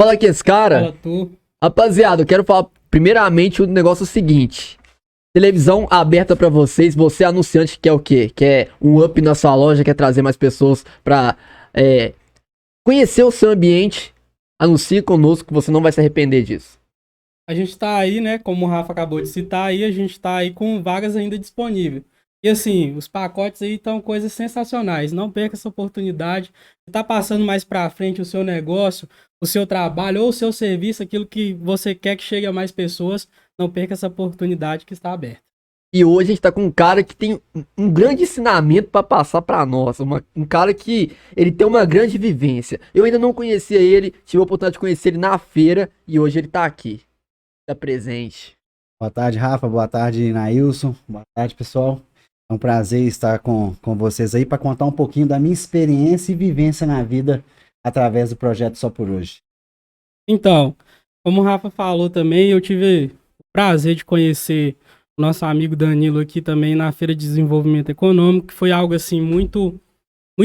Fala que esse cara. Fala tu. Rapaziada, eu quero falar primeiramente o negócio seguinte. Televisão aberta pra vocês, você anunciante quer o quê? Quer um up na sua loja, quer trazer mais pessoas pra conhecer o seu ambiente? Anuncie conosco que você não vai se arrepender disso. A gente tá aí, né? Como o Rafa acabou de citar aí, a gente tá aí com vagas ainda disponíveis. E assim, os pacotes aí estão coisas sensacionais. Não perca essa oportunidade. Tá passando mais pra frente o seu negócio, o seu trabalho ou o seu serviço, aquilo que você quer que chegue a mais pessoas. Não perca essa oportunidade que está aberta. E hoje a gente tá com um cara que tem um grande ensinamento pra passar pra nós. Um cara que ele tem uma grande vivência. Eu ainda não conhecia ele, tive a oportunidade de conhecer ele na feira e hoje ele tá aqui. Tá presente. Boa tarde, Rafa. Boa tarde, Nailson. Boa tarde, pessoal. É um prazer estar com vocês aí para contar um pouquinho da minha experiência e vivência na vida através do projeto Só por Hoje. Então, como o Rafa falou também, eu tive o prazer de conhecer o nosso amigo Danilo aqui também na Feira de Desenvolvimento Econômico, que foi algo assim muito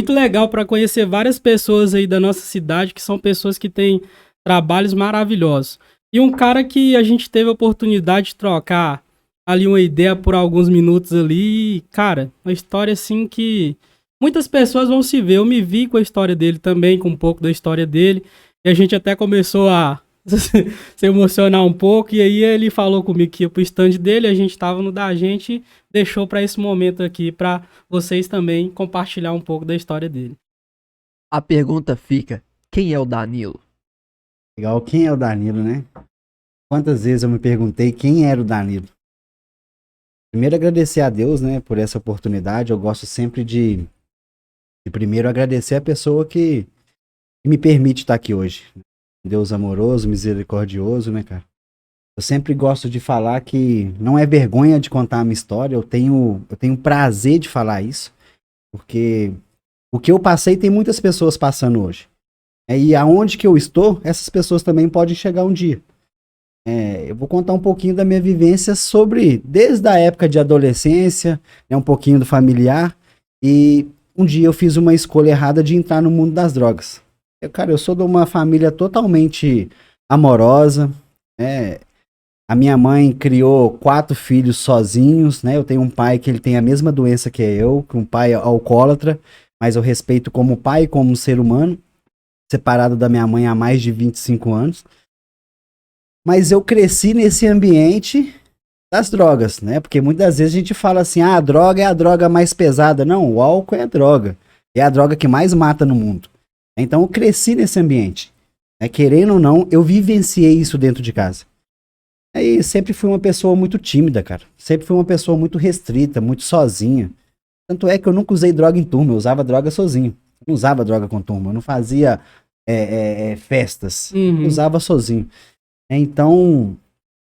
legal para conhecer várias pessoas aí da nossa cidade, que são pessoas que têm trabalhos maravilhosos. E um cara que a gente teve a oportunidade de trocar ali uma ideia por alguns minutos ali, cara, uma história assim que muitas pessoas vão se ver. Eu me vi com a história dele também, com um pouco da história dele, e a gente até começou a se emocionar um pouco, e aí ele falou comigo que ia pro stand dele, a gente tava no da gente, e deixou para esse momento aqui, para vocês também compartilhar um pouco da história dele. A pergunta fica, quem é o Danilo? Legal, quem é o Danilo, né? Quantas vezes eu me perguntei quem era o Danilo? Primeiro agradecer a Deus, né, por essa oportunidade. Eu gosto sempre de primeiro agradecer a pessoa que me permite estar aqui hoje. Deus amoroso, misericordioso, né, cara? Eu sempre gosto de falar que não é vergonha de contar a minha história. Eu tenho prazer de falar isso, porque o que eu passei tem muitas pessoas passando hoje. E aonde que eu estou, essas pessoas também podem chegar um dia. Eu vou contar um pouquinho da minha vivência desde a época de adolescência, um pouquinho do familiar, e um dia eu fiz uma escolha errada de entrar no mundo das drogas. Eu sou de uma família totalmente amorosa, a minha mãe criou 4 filhos sozinhos, né? Eu tenho um pai que ele tem a mesma doença que eu, um pai alcoólatra, mas eu respeito como pai e como ser humano, separado da minha mãe há mais de 25 anos. Mas eu cresci nesse ambiente das drogas, né? Porque muitas vezes a gente fala assim, a droga é a droga mais pesada. Não, o álcool é a droga. É a droga que mais mata no mundo. Então eu cresci nesse ambiente. Querendo ou não, eu vivenciei isso dentro de casa. E sempre fui uma pessoa muito tímida, cara. Sempre fui uma pessoa muito restrita, muito sozinha. Tanto é que eu nunca usei droga em turma, eu usava droga sozinho. Eu não usava droga com turma, eu não fazia festas. Eu usava sozinho. Então,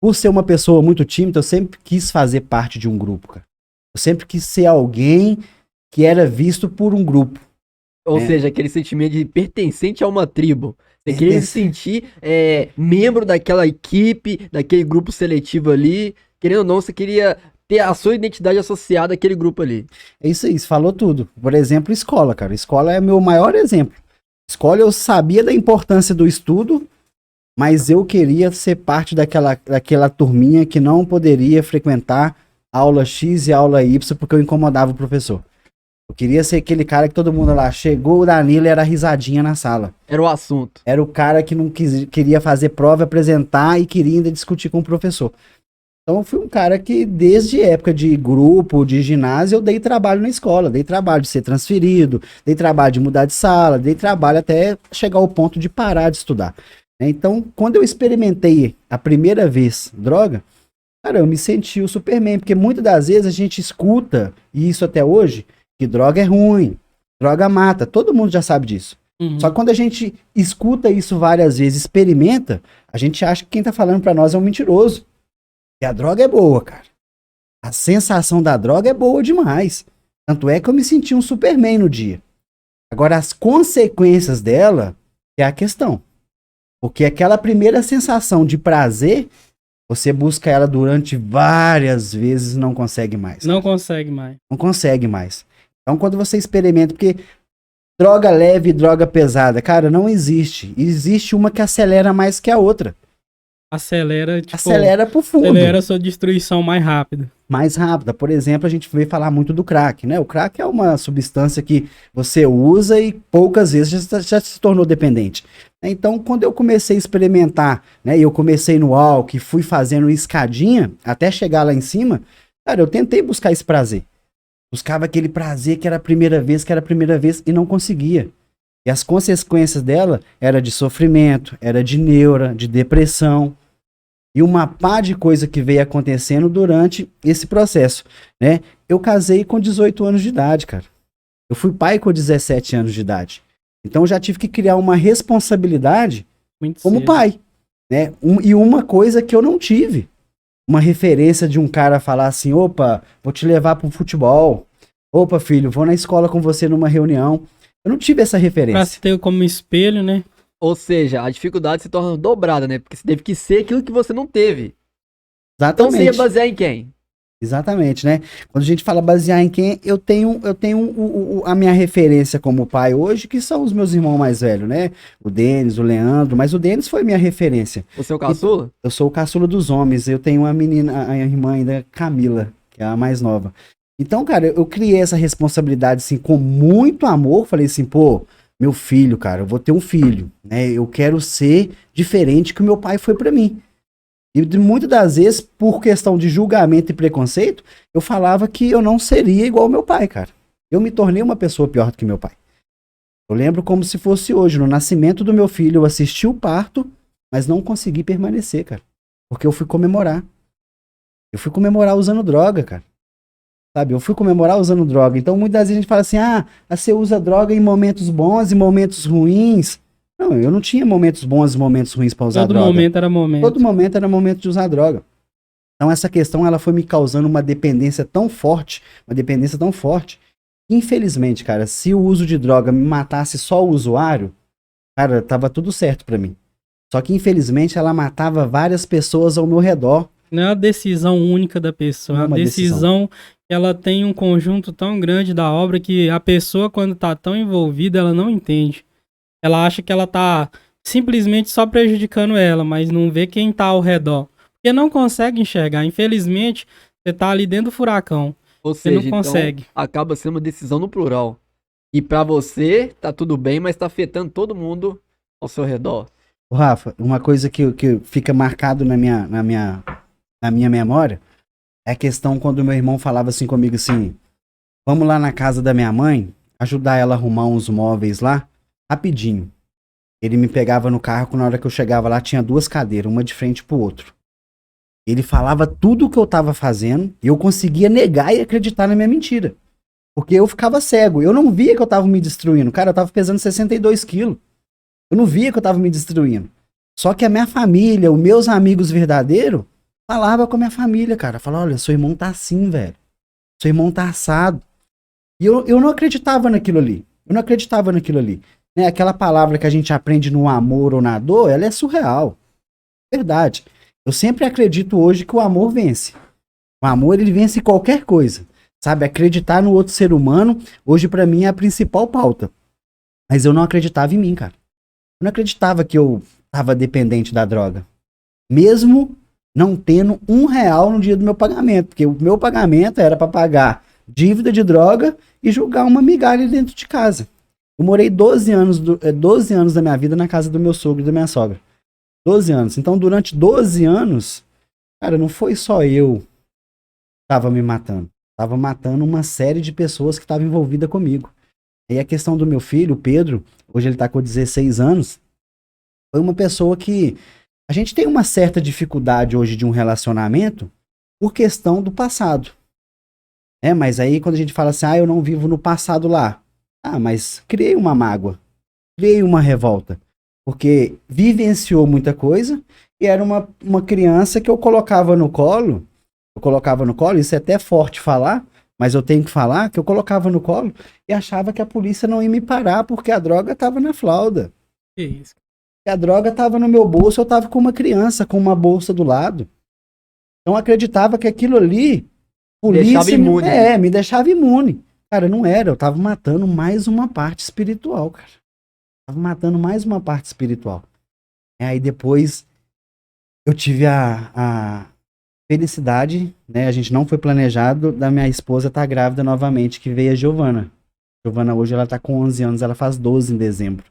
por ser uma pessoa muito tímida, eu sempre quis fazer parte de um grupo, cara. Eu sempre quis ser alguém que era visto por um grupo. Ou seja, aquele sentimento de pertencente a uma tribo. Você queria se sentir membro daquela equipe, daquele grupo seletivo ali. Querendo ou não, você queria ter a sua identidade associada àquele grupo ali. É isso aí, você falou tudo. Por exemplo, escola, cara. Escola é meu maior exemplo. Escola, eu sabia da importância do estudo, mas eu queria ser parte daquela turminha que não poderia frequentar aula X e aula Y porque eu incomodava o professor. Eu queria ser aquele cara que todo mundo lá chegou, o Danilo era risadinha na sala. Era o assunto. Era o cara que não queria fazer prova, apresentar e queria ainda discutir com o professor. Então eu fui um cara que desde época de grupo, de ginásio, eu dei trabalho na escola. Dei trabalho de ser transferido, dei trabalho de mudar de sala, dei trabalho até chegar ao ponto de parar de estudar. Então, quando eu experimentei a primeira vez droga, cara, eu me senti o Superman, porque muitas das vezes a gente escuta, e isso até hoje, que droga é ruim, droga mata, todo mundo já sabe disso. Só que quando a gente escuta isso várias vezes, experimenta, a gente acha que quem tá falando pra nós é um mentiroso. E a droga é boa, cara. A sensação da droga é boa demais. Tanto é que eu me senti um Superman no dia. Agora, as consequências dela é a questão. Porque aquela primeira sensação de prazer, você busca ela durante várias vezes e não consegue mais. Não consegue mais. Não consegue mais. Então, quando você experimenta, porque droga leve e droga pesada. Cara, não existe. Existe uma que acelera mais que a outra. Acelera, tipo, Acelera pro fundo. acelera a sua destruição mais rápida. Mais rápida. Por exemplo, a gente veio falar muito do crack, né? O crack é uma substância que você usa e poucas vezes já se tornou dependente. Então, quando eu comecei a experimentar, né? E eu comecei no álcool e fui fazendo escadinha até chegar lá em cima, cara, eu tentei buscar esse prazer. Buscava aquele prazer que era a primeira vez e não conseguia. E as consequências dela era de sofrimento, era de neura, de depressão. E uma pá de coisa que veio acontecendo durante esse processo, né? Eu casei com 18 anos de idade, cara. Eu fui pai com 17 anos de idade. Então eu já tive que criar uma responsabilidade Muito como cedo. pai, né? E uma coisa que eu não tive. Uma referência de um cara falar assim, opa, vou te levar pro futebol. Opa, filho, vou na escola com você numa reunião. Eu não tive essa Pra referência. se ter como espelho, né? Ou seja, a dificuldade se torna dobrada, né? Porque você teve que ser aquilo que você não teve. Então você ia Exatamente. basear em quem? Exatamente, né? Quando a gente fala basear em quem, eu tenho a minha referência como pai hoje, que são os meus irmãos mais velhos, né? O Denis, o Leandro, mas o Denis foi minha referência. Você é o caçula? Eu sou o caçula dos homens, eu tenho uma menina, a irmã ainda, Camila, que é a mais nova. Então, cara, eu criei essa responsabilidade, assim, com muito amor, falei assim, pô, meu filho, cara, eu vou ter um filho, né? Eu quero ser diferente que o meu pai foi pra mim. E muitas das vezes, por questão de julgamento e preconceito, eu falava que eu não seria igual ao meu pai, cara. Eu me tornei uma pessoa pior do que meu pai. Eu lembro como se fosse hoje, no nascimento do meu filho, eu assisti o parto, mas não consegui permanecer, cara. Porque eu fui comemorar. Eu fui comemorar usando droga, cara. Sabe, eu fui comemorar usando droga. Então, muitas vezes a gente fala assim, você usa droga em momentos bons e momentos ruins. Não, eu não tinha momentos bons e momentos ruins pra usar Todo droga. momento era momento. Todo momento era momento de usar droga. Então essa questão ela foi me causando uma dependência tão forte, Infelizmente, cara, se o uso de droga me matasse só o usuário, cara, tava tudo certo pra mim. Só que infelizmente ela matava várias pessoas ao meu redor. Não é uma decisão única da pessoa, Não é é uma uma decisão, ela tem um conjunto tão grande da obra que a pessoa, quando tá tão envolvida, ela não entende. Ela acha que ela tá simplesmente só prejudicando ela, mas não vê quem tá ao redor. Porque não consegue enxergar. Infelizmente, você tá ali dentro do furacão. Ou Você não seja, consegue. então acaba sendo uma decisão no plural. E pra você, tá tudo bem, mas tá afetando todo mundo ao seu redor. Ô, Rafa, uma coisa que fica marcado na minha memória é a questão quando meu irmão falava assim comigo assim, vamos lá na casa da minha mãe, ajudar ela a arrumar uns móveis lá, rapidinho. Ele me pegava no carro, na hora que eu chegava lá tinha duas cadeiras, uma de frente pro outro. Ele falava tudo o que eu tava fazendo e eu conseguia negar e acreditar na minha mentira. Porque eu ficava cego, eu não via que eu tava me destruindo. Cara, eu tava pesando 62 quilos. Eu não via que eu tava me destruindo. Só que a minha família, os meus amigos verdadeiros, falavam com a minha família, cara. Falavam, olha, seu irmão tá assim, velho. Seu irmão tá assado. E eu não acreditava naquilo ali. Eu não acreditava naquilo ali. Né? Aquela palavra que a gente aprende no amor ou na dor, ela é surreal. Verdade. Eu sempre acredito hoje que o amor vence. O amor, ele vence qualquer coisa. Sabe, acreditar no outro ser humano, hoje pra mim é a principal pauta. Mas eu não acreditava em mim, cara. Eu não acreditava que eu tava dependente da droga. Mesmo não tendo R$1 no dia do meu pagamento. Porque o meu pagamento era pra pagar dívida de droga e jogar uma migalha dentro de casa. Eu morei 12 anos da minha vida na casa do meu sogro e da minha sogra. 12 anos. Então, durante 12 anos, cara, não foi só eu que tava me matando. Tava matando uma série de pessoas que estavam envolvidas comigo. E a questão do meu filho, o Pedro, hoje ele tá com 16 anos, foi uma pessoa que a gente tem uma certa dificuldade hoje de um relacionamento por questão do passado. Mas aí quando a gente fala assim, eu não vivo no passado lá. Mas criei uma mágoa, criei uma revolta. Porque vivenciou muita coisa e era uma criança que eu colocava no colo, isso é até forte falar, mas eu tenho que falar, que eu colocava no colo e achava que a polícia não ia me parar porque a droga estava na fralda. Que isso? E a droga estava no meu bolso, eu estava com uma criança, com uma bolsa do lado. Então eu acreditava que aquilo ali, polícia, Deixava imune. me deixava imune. Cara, não era, eu tava matando mais uma parte espiritual, cara. Tava matando mais uma parte espiritual. Aí depois eu tive a felicidade, né? A gente não foi planejado, da minha esposa tá grávida novamente, que veio a Giovana. Giovana hoje ela tá com 11 anos, ela faz 12 em dezembro.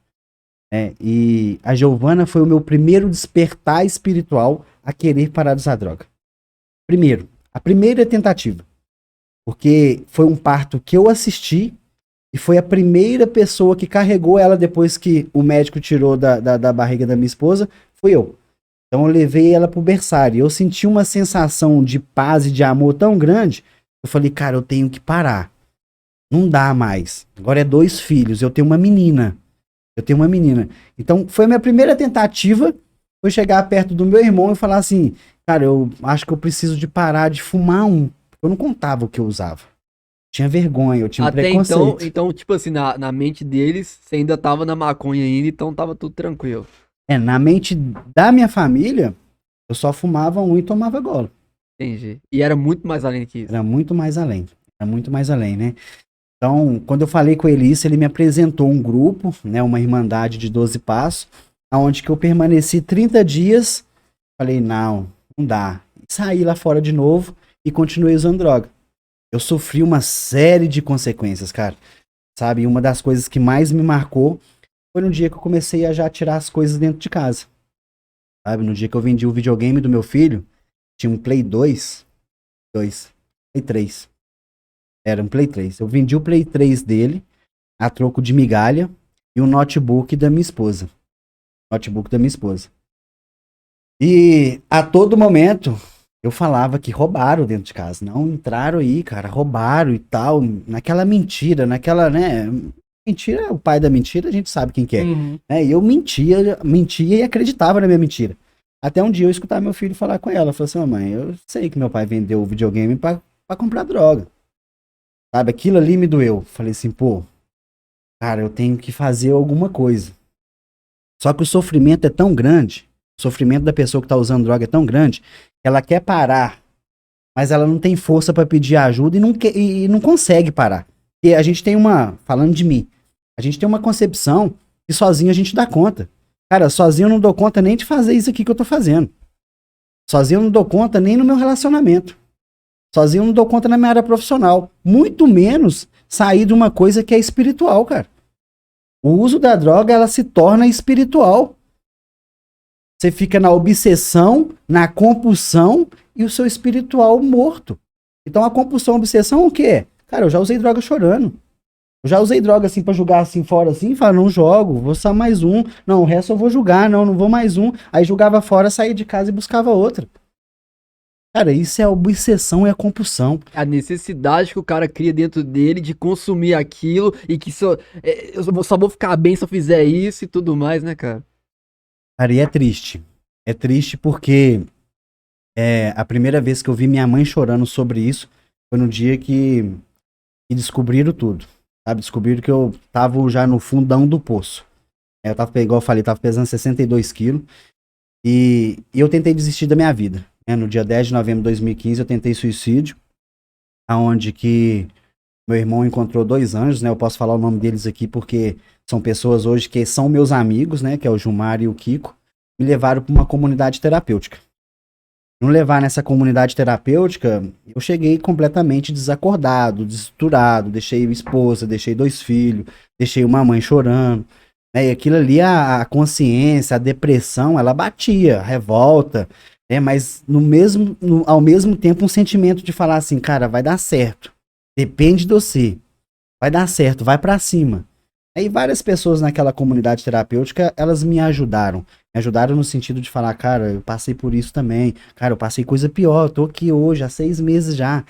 E a Giovana foi o meu primeiro despertar espiritual a querer parar de usar droga. Primeiro, a primeira tentativa. Porque foi um parto que eu assisti e foi a primeira pessoa que carregou ela depois que o médico tirou da barriga da minha esposa, fui eu. Então eu levei ela pro berçário. Eu senti uma sensação de paz e de amor tão grande, eu falei, cara, eu tenho que parar. Não dá mais. Agora é 2 filhos, eu tenho uma menina. Então foi a minha primeira tentativa, foi chegar perto do meu irmão e falar assim, cara, eu acho que eu preciso de parar de fumar um. Eu não contava o que eu usava. Tinha vergonha, eu tinha um Até preconceito. então, tipo assim, na mente deles, você ainda tava na maconha ainda, então tava tudo tranquilo. Na mente da minha família, eu só fumava um e tomava gola. Entendi. E era muito mais além que isso. Era muito mais além. Era muito mais além, né? Então, quando eu falei com ele isso, ele me apresentou um grupo, né, uma irmandade de 12 passos, aonde que eu permaneci 30 dias. Falei, não dá. Saí lá fora de novo e continuei usando droga. Eu sofri uma série de consequências, cara. Sabe, uma das coisas que mais me marcou foi no dia que eu comecei a já tirar as coisas dentro de casa. Sabe, no dia que eu vendi o videogame do meu filho, tinha um Play 2, Play 3. Era um Play 3. Eu vendi o Play 3 dele a troco de migalha e o notebook da minha esposa. E a todo momento eu falava que roubaram dentro de casa. Não, entraram aí, cara, roubaram e tal. Naquela mentira, né? Mentira, o pai da mentira, a gente sabe quem que é. Uhum. E eu mentia e acreditava na minha mentira. Até um dia eu escutar meu filho falar com ela. Falei assim, mamãe, eu sei que meu pai vendeu o videogame pra comprar droga. Sabe, aquilo ali me doeu. Falei assim, pô, cara, eu tenho que fazer alguma coisa. Só que o sofrimento é tão grande, o sofrimento da pessoa que tá usando droga é tão grande, que ela quer parar, mas ela não tem força pra pedir ajuda e não consegue parar. E a gente tem falando de mim, a gente tem uma concepção que sozinho a gente dá conta. Cara, sozinho eu não dou conta nem de fazer isso aqui que eu tô fazendo. Sozinho eu não dou conta nem no meu relacionamento. Sozinho eu não dou conta na minha área profissional. Muito menos sair de uma coisa que é espiritual, cara. O uso da droga, ela se torna espiritual. Você fica na obsessão, na compulsão e o seu espiritual morto. Então a compulsão, a obsessão, o quê? Cara, eu já usei droga chorando. Eu já usei droga assim pra jogar assim fora assim, falar, não jogo, vou só mais um. Não, o resto eu vou jogar, não vou mais um. Aí jogava fora, saía de casa e buscava outra. Cara, isso é a obsessão e a compulsão. A necessidade que o cara cria dentro dele de consumir aquilo e que eu só vou ficar bem se eu fizer isso e tudo mais, né, cara? Cara, e é triste. É triste porque a primeira vez que eu vi minha mãe chorando sobre isso foi no dia que descobriram tudo. Sabe? Descobriram que eu tava já no fundão do poço. Eu tava, igual eu falei, tava pesando 62 quilos. E eu tentei desistir da minha vida. No dia 10 de novembro de 2015 eu tentei suicídio, aonde que meu irmão encontrou 2 anjos, né? Eu posso falar o nome deles aqui porque são pessoas hoje que são meus amigos, né? Que é o Gilmar e o Kiko. Me levaram para uma comunidade terapêutica. No levar nessa comunidade terapêutica, eu cheguei completamente desacordado, desestruturado, deixei esposa, deixei 2 filhos, deixei uma mãe chorando. E aquilo ali, a consciência, a depressão, ela batia, a revolta. Mas ao mesmo tempo um sentimento de falar assim, cara, vai dar certo. Depende de você. Vai dar certo, vai pra cima. Aí várias pessoas naquela comunidade terapêutica, elas me ajudaram. Me ajudaram no sentido de falar, cara, eu passei por isso também. Cara, eu passei coisa pior, eu tô aqui hoje, há 6 meses já.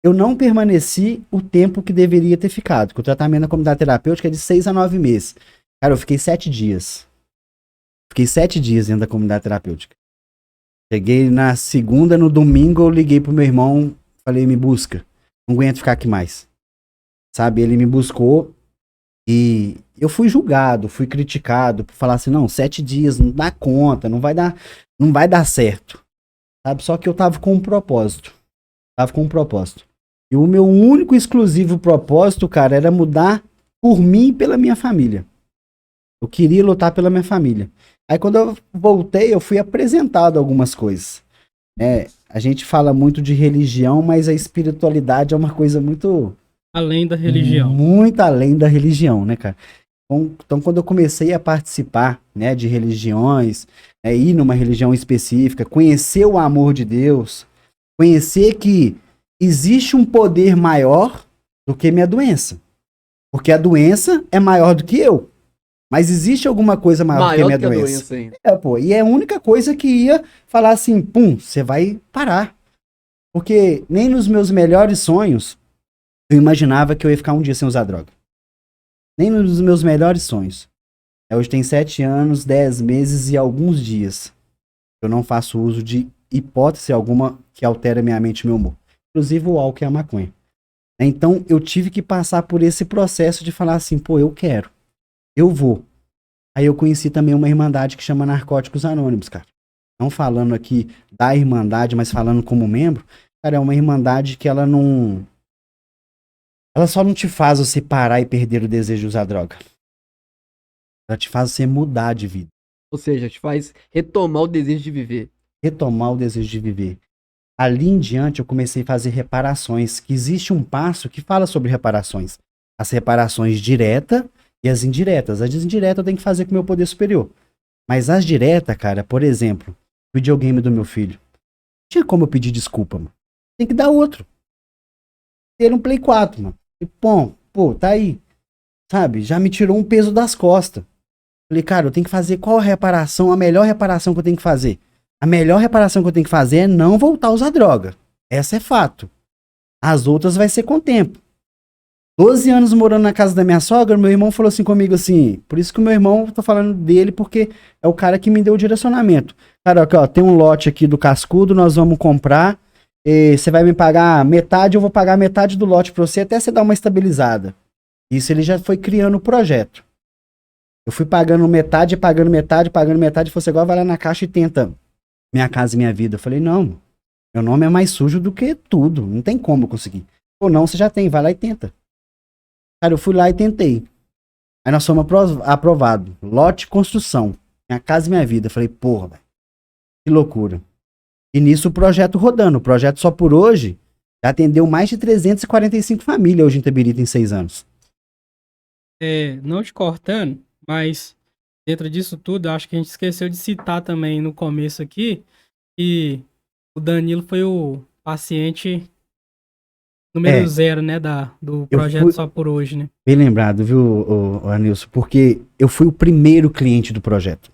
Eu não permaneci o tempo que deveria ter ficado, porque o tratamento na comunidade terapêutica é de 6 a 9 meses. Cara, eu fiquei 7 dias. Fiquei 7 dias dentro da comunidade terapêutica. Cheguei na segunda, no domingo eu liguei pro meu irmão, falei, me busca, não aguento ficar aqui mais. Sabe, ele me buscou e eu fui julgado, fui criticado por falar assim, não, 7 dias, não dá conta, não vai dar certo. Sabe, só que eu tava com um propósito. E o meu único exclusivo propósito, cara, era mudar por mim e pela minha família. Eu queria lutar pela minha família. Aí quando eu voltei, eu fui apresentado algumas coisas. A gente fala muito de religião, mas a espiritualidade é uma coisa muito... Além da religião. Muito além da religião, né, cara? Então, quando eu comecei a participar, né, de religiões, ir numa religião específica, conhecer o amor de Deus, conhecer que existe um poder maior do que minha doença. Porque a doença é maior do que eu. Mas existe alguma coisa maior do que minha doença. Ainda. E é a única coisa que ia falar assim, pum, você vai parar. Porque nem nos meus melhores sonhos eu imaginava que eu ia ficar um dia sem usar droga. Nem nos meus melhores sonhos. Hoje tem 7 anos, 10 meses e alguns dias. Eu não faço uso de hipótese alguma que altere minha mente e meu humor. Inclusive o álcool e a maconha. Então eu tive que passar por esse processo de falar assim, pô, eu quero. Eu vou. Aí eu conheci também uma irmandade que chama Narcóticos Anônimos, cara. Não falando aqui da irmandade, mas falando como membro. Cara, é uma irmandade que ela não... Ela só não te faz você parar e perder o desejo de usar droga. Ela te faz você mudar de vida. Ou seja, te faz retomar o desejo de viver. Retomar o desejo de viver. Ali em diante eu comecei a fazer reparações. Que existe um passo que fala sobre reparações. As reparações diretas e as indiretas. As indiretas eu tenho que fazer com o meu poder superior. Mas as diretas, cara, por exemplo, o videogame do meu filho. Não tinha como eu pedir desculpa, mano. Tem que dar outro. Ter um Play 4, mano. E pô, tá aí. Sabe? Já me tirou um peso das costas. Falei, cara, eu tenho que fazer qual reparação, a melhor reparação que eu tenho que fazer. A melhor reparação que eu tenho que fazer é não voltar a usar droga. Essa é fato. As outras vai ser com o tempo. 12 anos morando na casa da minha sogra, meu irmão falou assim comigo assim, por isso que o meu irmão, tô falando dele porque é o cara que me deu o direcionamento. Cara, aqui, ó, tem um lote aqui do Cascudo, nós vamos comprar, você vai me pagar metade, eu vou pagar metade do lote pra você até você dar uma estabilizada. Isso ele já foi criando o projeto. Eu fui pagando metade, e você agora vai lá na caixa e tenta Minha Casa e Minha Vida. Eu falei, não, meu nome é mais sujo do que tudo, não tem como eu conseguir. Ou não, você já tem, vai lá e tenta. Cara, eu fui lá e tentei. Aí nós fomos aprovados. Lote construção. Minha Casa e Minha Vida. Eu falei, porra, velho. Que loucura. E nisso o projeto rodando. O projeto só por hoje já atendeu mais de 345 famílias hoje em Itabirito em 6 anos. Não te cortando, mas dentro disso tudo, eu acho que a gente esqueceu de citar também no começo aqui que o Danilo foi o paciente número 0, né, do projeto Só por Hoje, né? Bem lembrado, viu, Anilson? Porque eu fui o primeiro cliente do projeto.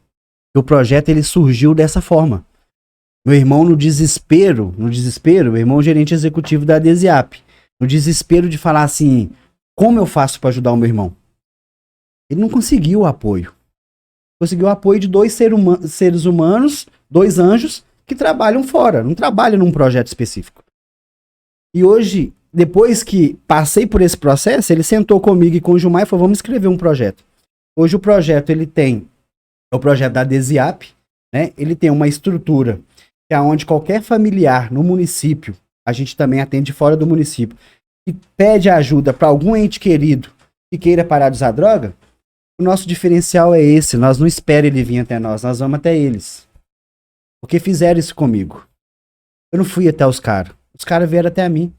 O projeto, ele surgiu dessa forma. Meu irmão, no desespero, meu irmão é gerente executivo da Desiap, no desespero de falar assim, como eu faço para ajudar o meu irmão? Ele não conseguiu o apoio. Conseguiu o apoio de 2 seres humanos, 2 anjos, que trabalham fora, não trabalham num projeto específico. E hoje, depois que passei por esse processo, ele sentou comigo e com o Gilmar e falou, vamos escrever um projeto. Hoje o projeto, ele tem, é o projeto da Desiap, né? Ele tem uma estrutura que é onde qualquer familiar no município, a gente também atende fora do município, e pede ajuda para algum ente querido que queira parar de usar droga, o nosso diferencial é esse, nós não esperamos ele vir até nós vamos até eles. Porque fizeram isso comigo. Eu não fui até os caras vieram até a mim.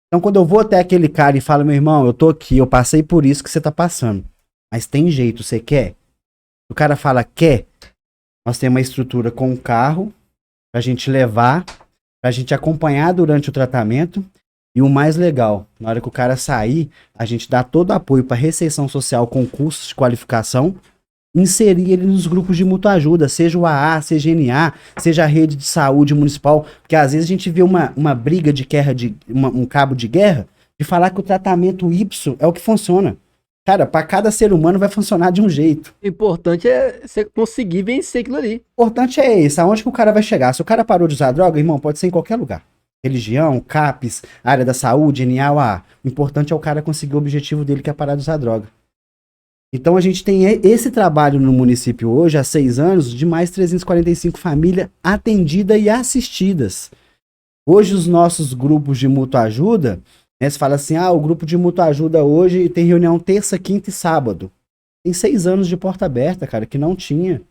Então quando eu vou até aquele cara e falo, meu irmão, eu tô aqui, eu passei por isso que você tá passando. Mas tem jeito, você quer? O cara fala, quer? Nós temos uma estrutura com um carro, pra gente levar, pra gente acompanhar durante o tratamento. E o mais legal, na hora que o cara sair, a gente dá todo o apoio pra recepção social com cursos de qualificação, inserir ele nos grupos de mútua ajuda, seja o AA, seja NA, seja a rede de saúde municipal, porque às vezes a gente vê uma briga de guerra, um cabo de guerra, de falar que o tratamento Y é o que funciona. Cara, para cada ser humano vai funcionar de um jeito. O importante é você conseguir vencer aquilo ali. O importante é esse, aonde que o cara vai chegar. Se o cara parou de usar droga, irmão, pode ser em qualquer lugar. Religião, CAPES, área da saúde, NA, AA. O importante é o cara conseguir o objetivo dele, que é parar de usar droga. Então a gente tem esse trabalho no município hoje, há 6 anos, de mais 345 famílias atendidas e assistidas. Hoje os nossos grupos de mútua ajuda, Né? Você fala assim, o grupo de mútua ajuda hoje tem reunião terça, quinta e sábado. Tem 6 anos de porta aberta, cara, que não tinha.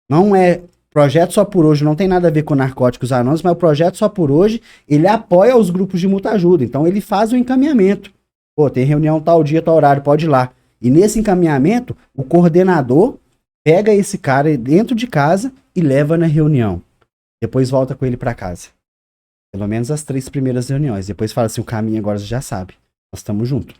Não é projeto só por hoje, não tem nada a ver com Narcóticos Anônimos, mas o projeto só por hoje, ele apoia os grupos de mútua ajuda. Então ele faz o encaminhamento. Pô, tem reunião tal dia, tal horário, pode ir lá. E nesse encaminhamento, o coordenador pega esse cara dentro de casa e leva na reunião. Depois volta com ele para casa. Pelo menos as 3 primeiras reuniões. Depois fala assim, o caminho agora você já sabe. Nós estamos juntos.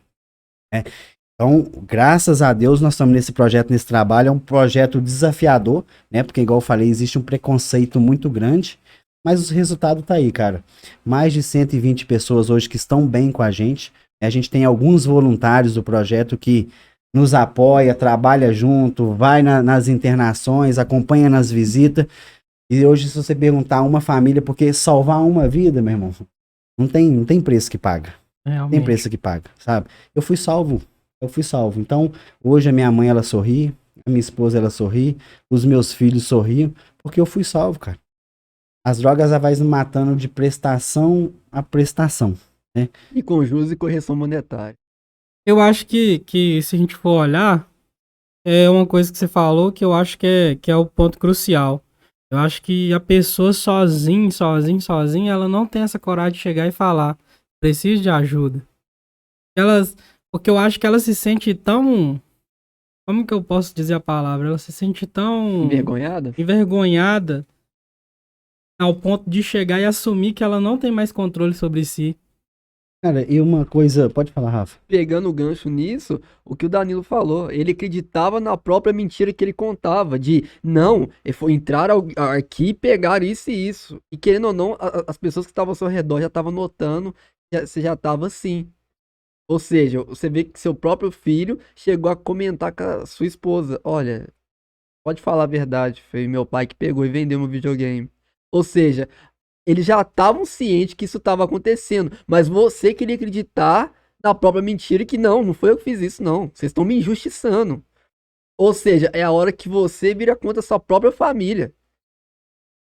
Então, graças a Deus, nós estamos nesse projeto, nesse trabalho. É um projeto desafiador, né? Porque, igual eu falei, existe um preconceito muito grande. Mas o resultado tá aí, cara. Mais de 120 pessoas hoje que estão bem com a gente. A gente tem alguns voluntários do projeto que nos apoia, trabalha junto, vai nas internações, acompanha nas visitas. E hoje, se você perguntar a uma família, porque salvar uma vida, meu irmão, não tem preço que paga. Não tem preço que paga, sabe? Eu fui salvo. Então, hoje a minha mãe, ela sorri, a minha esposa, ela sorri, os meus filhos sorriam, porque eu fui salvo, cara. As drogas, ela vai nos matando de prestação a prestação. Né? E com juros e correção monetária. Eu acho que se a gente for olhar, é uma coisa que você falou que eu acho que é o ponto crucial. Eu acho que a pessoa sozinha, ela não tem essa coragem de chegar e falar, preciso de ajuda. Porque eu acho que ela se sente tão... Como que eu posso dizer a palavra? Ela se sente tão... Envergonhada ao ponto de chegar e assumir que ela não tem mais controle sobre si. Cara, e uma coisa... Pode falar, Rafa. Pegando o gancho nisso, o que o Danilo falou, ele acreditava na própria mentira que ele contava, de, não, entrar aqui e pegar isso e isso. E querendo ou não, as pessoas que estavam ao seu redor já estavam notando que você já estava assim. Ou seja, você vê que seu próprio filho chegou a comentar com a sua esposa, olha, pode falar a verdade, foi meu pai que pegou e vendeu meu videogame. Ou seja, eles já estavam cientes que isso estava acontecendo, mas você queria acreditar na própria mentira que não foi eu que fiz isso, não. Vocês estão me injustiçando. Ou seja, é a hora que você vira contra a sua própria família.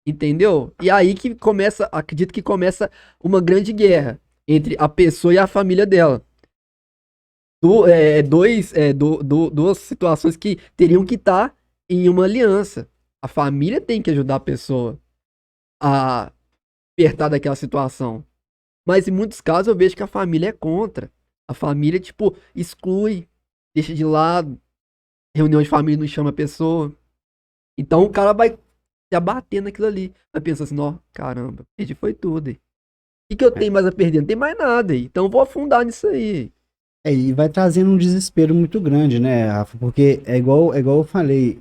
Entendeu? E aí que começa, acredito que começa uma grande guerra entre a pessoa e a família dela. Duas situações que teriam que estar em uma aliança. A família tem que ajudar a pessoa a apertar daquela situação. Mas em muitos casos eu vejo que a família é contra. A família, tipo, exclui, deixa de lado. Reunião de família não chama a pessoa. Então o cara vai se abater naquilo ali. Vai pensar assim, ó, caramba, perdi foi tudo. O que eu tenho mais a perder? Não tem mais nada. Então eu vou afundar nisso aí. E vai trazendo um desespero muito grande, né, Rafa? Porque é igual eu falei.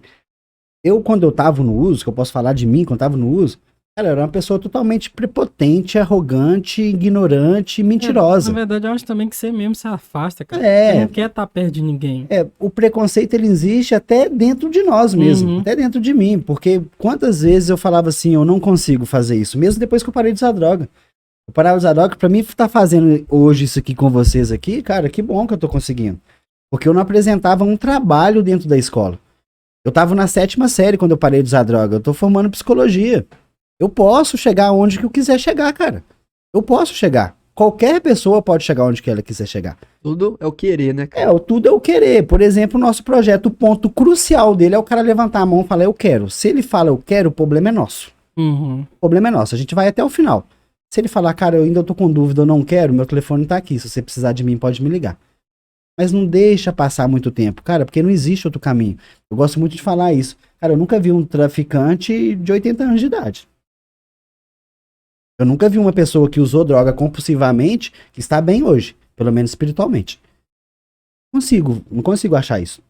Quando eu tava no uso, que eu posso falar de mim, quando eu tava no uso, cara, eu era uma pessoa totalmente prepotente, arrogante, ignorante, mentirosa. Na verdade, eu acho também que você mesmo se afasta, cara. É. Você não quer estar perto de ninguém. O preconceito, ele existe até dentro de nós mesmo, até dentro de mim. Porque quantas vezes eu falava assim, eu não consigo fazer isso, mesmo depois que eu parei de usar droga. Eu parava de usar droga, pra mim tá fazendo hoje isso aqui com vocês aqui, cara, que bom que eu tô conseguindo. Porque eu não apresentava um trabalho dentro da escola. Eu tava na 7ª série quando eu parei de usar droga. Eu tô formando psicologia. Eu posso chegar onde que eu quiser chegar, cara. Eu posso chegar. Qualquer pessoa pode chegar onde que ela quiser chegar. Tudo é o querer, né, cara? Tudo é o querer. Por exemplo, o nosso projeto, o ponto crucial dele é o cara levantar a mão e falar, eu quero. Se ele fala, eu quero, o problema é nosso. O problema é nosso. A gente vai até o final. Se ele falar, cara, eu ainda tô com dúvida, eu não quero, meu telefone tá aqui. Se você precisar de mim, pode me ligar. Mas não deixa passar muito tempo, cara, porque não existe outro caminho. Eu gosto muito de falar isso. Cara, eu nunca vi um traficante de 80 anos de idade. Eu nunca vi uma pessoa que usou droga compulsivamente que está bem hoje, pelo menos espiritualmente. Não consigo achar isso.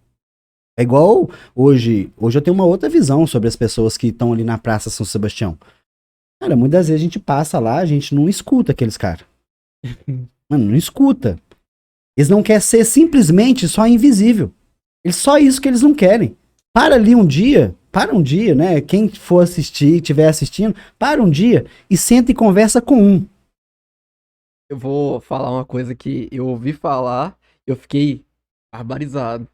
É igual hoje eu tenho uma outra visão sobre as pessoas que estão ali na Praça São Sebastião. Cara, muitas vezes a gente passa lá, a gente não escuta aqueles caras. Mano, não escuta. Eles não querem ser simplesmente só invisível. Só isso que eles não querem. Para um dia, né? Quem for assistir, estiver assistindo, para um dia e senta e conversa com um. Eu vou falar uma coisa que eu ouvi falar, eu fiquei barbarizado.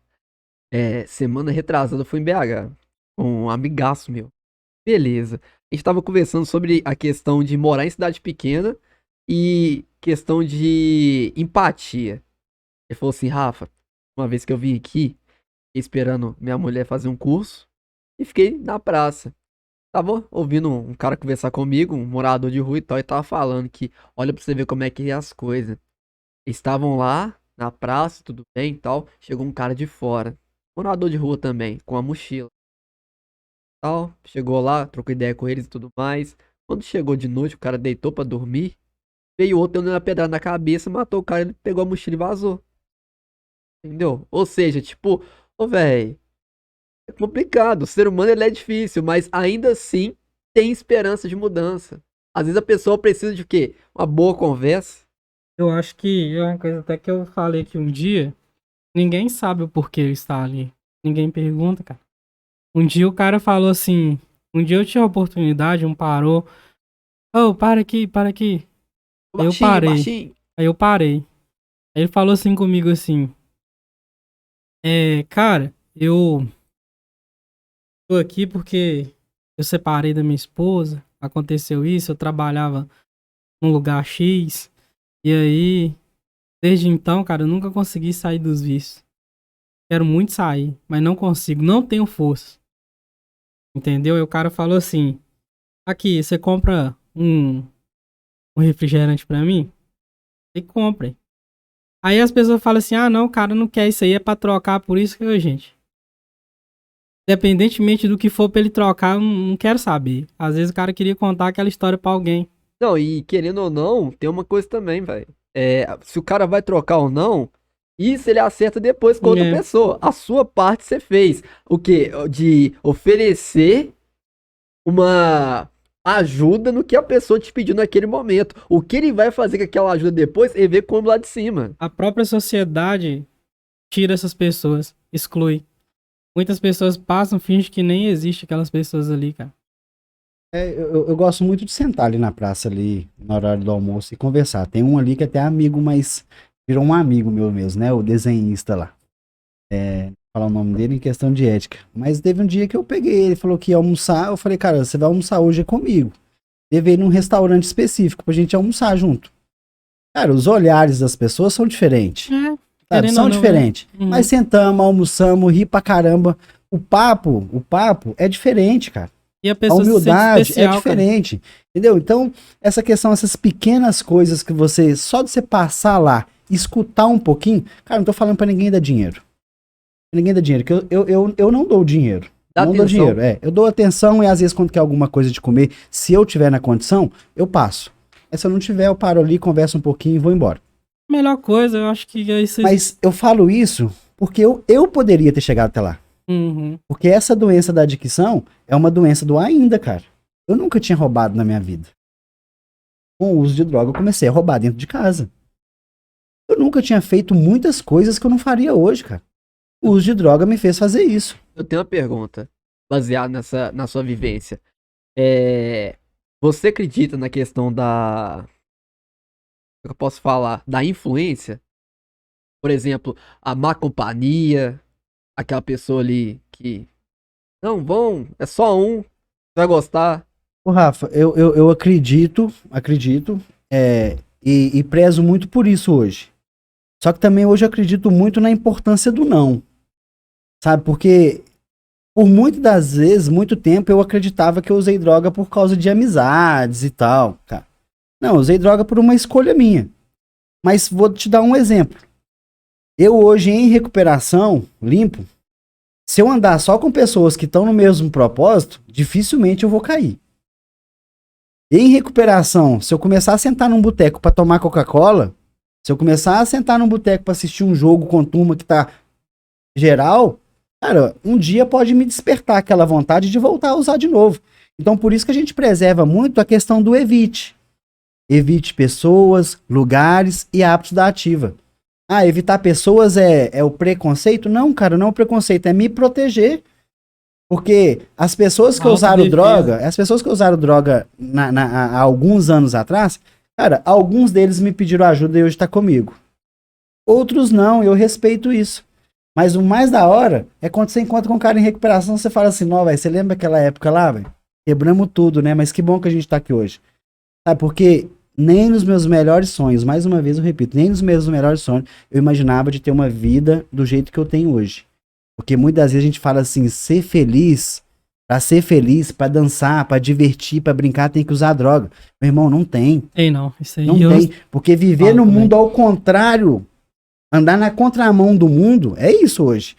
Semana retrasada eu fui em BH, com um amigaço meu. Beleza. A gente tava conversando sobre a questão de morar em cidade pequena e questão de empatia. Ele falou assim, Rafa, uma vez que eu vim aqui, fiquei esperando minha mulher fazer um curso e fiquei na praça. Tava ouvindo um cara conversar comigo, um morador de rua e tal, e tava falando que, olha pra você ver como é que é as coisas. Eles estavam lá na praça, tudo bem e tal, chegou um cara de fora, morador de rua também, com a mochila. Tal, chegou lá, trocou ideia com eles e tudo mais. Quando chegou de noite, o cara deitou pra dormir. Veio outro dando uma pedrada na cabeça, matou o cara, ele pegou a mochila e vazou. Entendeu? Ou seja, tipo, ô velho, é complicado. O ser humano ele é difícil, mas ainda assim tem esperança de mudança. Às vezes a pessoa precisa de quê? Uma boa conversa. Eu acho que é uma coisa até que eu falei aqui um dia. Ninguém sabe o porquê ele está ali. Ninguém pergunta, cara. Um dia o cara falou assim. Um dia eu tinha a oportunidade, um parou. Ô, para aqui, para aqui. Aí eu Baixinho, parei. baixinho. Aí eu parei. Aí ele falou assim comigo assim. Cara, eu tô aqui porque eu separei da minha esposa. Aconteceu isso, eu trabalhava num lugar X. E aí, desde então, cara, eu nunca consegui sair dos vícios. Quero muito sair, mas não consigo, não tenho força. Entendeu? E o cara falou assim: aqui, você compra um refrigerante pra mim? E compre. Aí as pessoas falam assim: ah, não, o cara não quer isso aí, é pra trocar, por isso que eu, gente. Independentemente do que for pra ele trocar, eu não quero saber. Às vezes o cara queria contar aquela história pra alguém. Não, e querendo ou não, tem uma coisa também, velho. Se o cara vai trocar ou não, isso ele acerta depois com outra É. pessoa. A sua parte você fez. O quê? De oferecer uma ajuda no que a pessoa te pediu naquele momento. O que ele vai fazer com aquela ajuda depois, ele vê como lá de cima. A própria sociedade tira essas pessoas, exclui. Muitas pessoas passam, fingem que nem existe aquelas pessoas ali, cara. Eu gosto muito de sentar ali na praça, ali, na hora do almoço e conversar. Tem um ali que até é amigo, mas virou um amigo meu mesmo, né? O desenhista lá. Falar o nome dele em questão de ética. Mas teve um dia que eu peguei, ele falou que ia almoçar. Eu falei, cara, você vai almoçar hoje comigo. Levei num restaurante específico pra gente almoçar junto. Cara, os olhares das pessoas são diferentes. Sabe? Querendo São ou não, diferentes. né? Uhum. Mas sentamos, almoçamos, ri pra caramba. O papo é diferente, cara. E a A pessoa se sente humildade especial, é diferente, entendeu? Então, essa questão, essas pequenas coisas que você, só de você passar lá, escutar um pouquinho, cara, não tô falando pra ninguém dar dinheiro. Ninguém dá dinheiro, porque eu não dou dinheiro. Dá não dou atenção. dinheiro, eu dou atenção e às vezes quando quer alguma coisa de comer, se eu tiver na condição, eu passo. Mas se eu não tiver, eu paro ali, converso um pouquinho e vou embora. cara. Melhor coisa, eu acho que é isso. Mas eu falo isso porque eu poderia ter chegado até lá. Uhum. Porque essa doença da adicção é uma doença do ainda, cara. Eu nunca tinha roubado na minha vida. Com o uso de droga, eu comecei a roubar dentro de casa. Eu nunca tinha feito muitas coisas que eu não faria hoje, cara. O uso de droga me fez fazer isso. Eu tenho uma pergunta, baseada na sua vivência. Você acredita na questão da... Como eu posso falar? Da influência? Por exemplo, a má companhia, aquela pessoa ali que... Não, vão, é só um, você vai gostar. Ô, Rafa, eu acredito, e prezo muito por isso hoje. Só que também hoje eu acredito muito na importância do não. Sabe, porque por muitas das vezes, muito tempo, eu acreditava que eu usei droga por causa de amizades e tal, cara. Não, eu usei droga por uma escolha minha. Mas vou te dar um exemplo. Eu hoje, em recuperação, limpo, se eu andar só com pessoas que estão no mesmo propósito, dificilmente eu vou cair. Em recuperação, se eu começar a sentar num boteco para tomar Coca-Cola, se eu começar a sentar num boteco para assistir um jogo com turma que tá geral, cara, um dia pode me despertar aquela vontade de voltar a usar de novo. Então, por isso que a gente preserva muito a questão do evite. Evite pessoas, lugares e hábitos da ativa. Ah, evitar pessoas é o preconceito? Não, cara, não é o preconceito, é me proteger. Porque as pessoas que usaram droga, há alguns anos atrás, cara, alguns deles me pediram ajuda e hoje tá comigo. Outros não, eu respeito isso. Mas o mais da hora é quando você encontra com um cara em recuperação, você fala assim, não, velho, você lembra aquela época lá, velho? Quebramos tudo, né? Mas que bom que a gente tá aqui hoje. Sabe, porque nem nos meus melhores sonhos, mais uma vez eu repito, nem nos meus melhores sonhos eu imaginava de ter uma vida do jeito que eu tenho hoje. Porque muitas vezes a gente fala assim, ser feliz, pra dançar, pra divertir, pra brincar, tem que usar droga. Meu irmão, não tem. Tem não, isso aí Não tem. Porque viver falo no também. mundo ao contrário, andar na contramão do mundo, é isso hoje.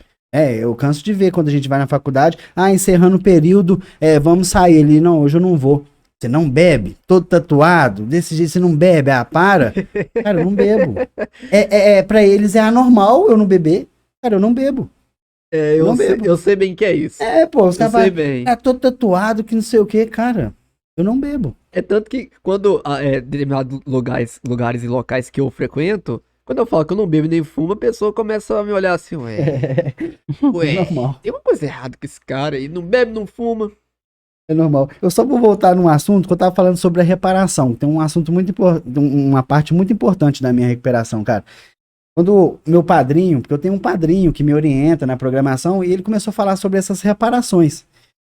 Eu canso de ver quando a gente vai na faculdade, encerrando o período, vamos sair ali. Não, hoje eu não vou. Você não bebe? Todo tatuado? Desse jeito você não bebe? Para. Cara, eu não bebo. Pra eles é anormal eu não beber. Cara, eu não bebo. Eu sei bem que é isso. Pô, os Eu sei caras bem. todo tatuado, que não sei o que, cara. Eu não bebo. É tanto que quando determinados lugares e locais que eu frequento, quando eu falo que eu não bebo nem fumo, a pessoa começa a me olhar assim, ué, Normal. tem uma coisa errada com esse cara aí, não bebe, não fuma. É normal. Eu só vou voltar num assunto que eu tava falando sobre a reparação. Tem um assunto muito importante, uma parte muito importante da minha recuperação, cara. Quando meu padrinho, porque eu tenho um padrinho que me orienta na programação, e ele começou a falar sobre essas reparações.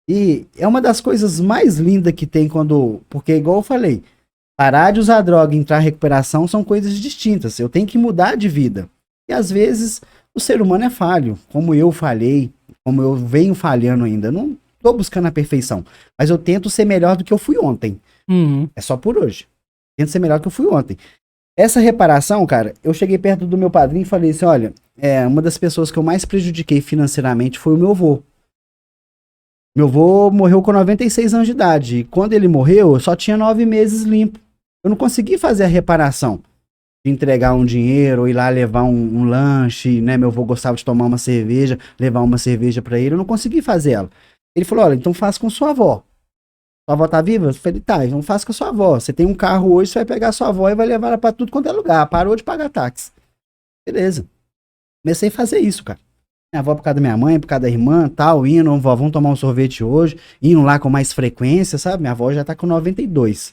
E é uma das coisas mais lindas que tem porque igual eu falei, parar de usar droga e entrar em recuperação são coisas distintas. Eu tenho que mudar de vida. E às vezes o ser humano é falho, como eu falhei, como eu venho falhando ainda. Não tô buscando a perfeição, mas eu tento ser melhor do que eu fui ontem. Uhum. É só por hoje. Tento ser melhor do que eu fui ontem. Essa reparação, cara, eu cheguei perto do meu padrinho e falei assim, olha, uma das pessoas que eu mais prejudiquei financeiramente foi o meu avô. Meu avô morreu com 96 anos de idade. E quando ele morreu, eu só tinha 9 meses limpo. Eu não consegui fazer a reparação. De entregar um dinheiro, ou ir lá levar um lanche, né? Meu avô gostava de tomar uma cerveja, levar uma cerveja pra ele. Eu não consegui fazer ela. Ele falou, olha, então faça com sua avó. Sua avó tá viva? Eu falei, tá, então faça com a sua avó. Você tem um carro hoje, você vai pegar a sua avó e vai levar ela pra tudo quanto é lugar. Parou de pagar táxi. Beleza. Comecei a fazer isso, cara. Minha avó por causa da minha mãe, por causa da irmã, tal, indo, vó, vamos tomar um sorvete hoje, indo lá com mais frequência, sabe? Minha avó já tá com 92.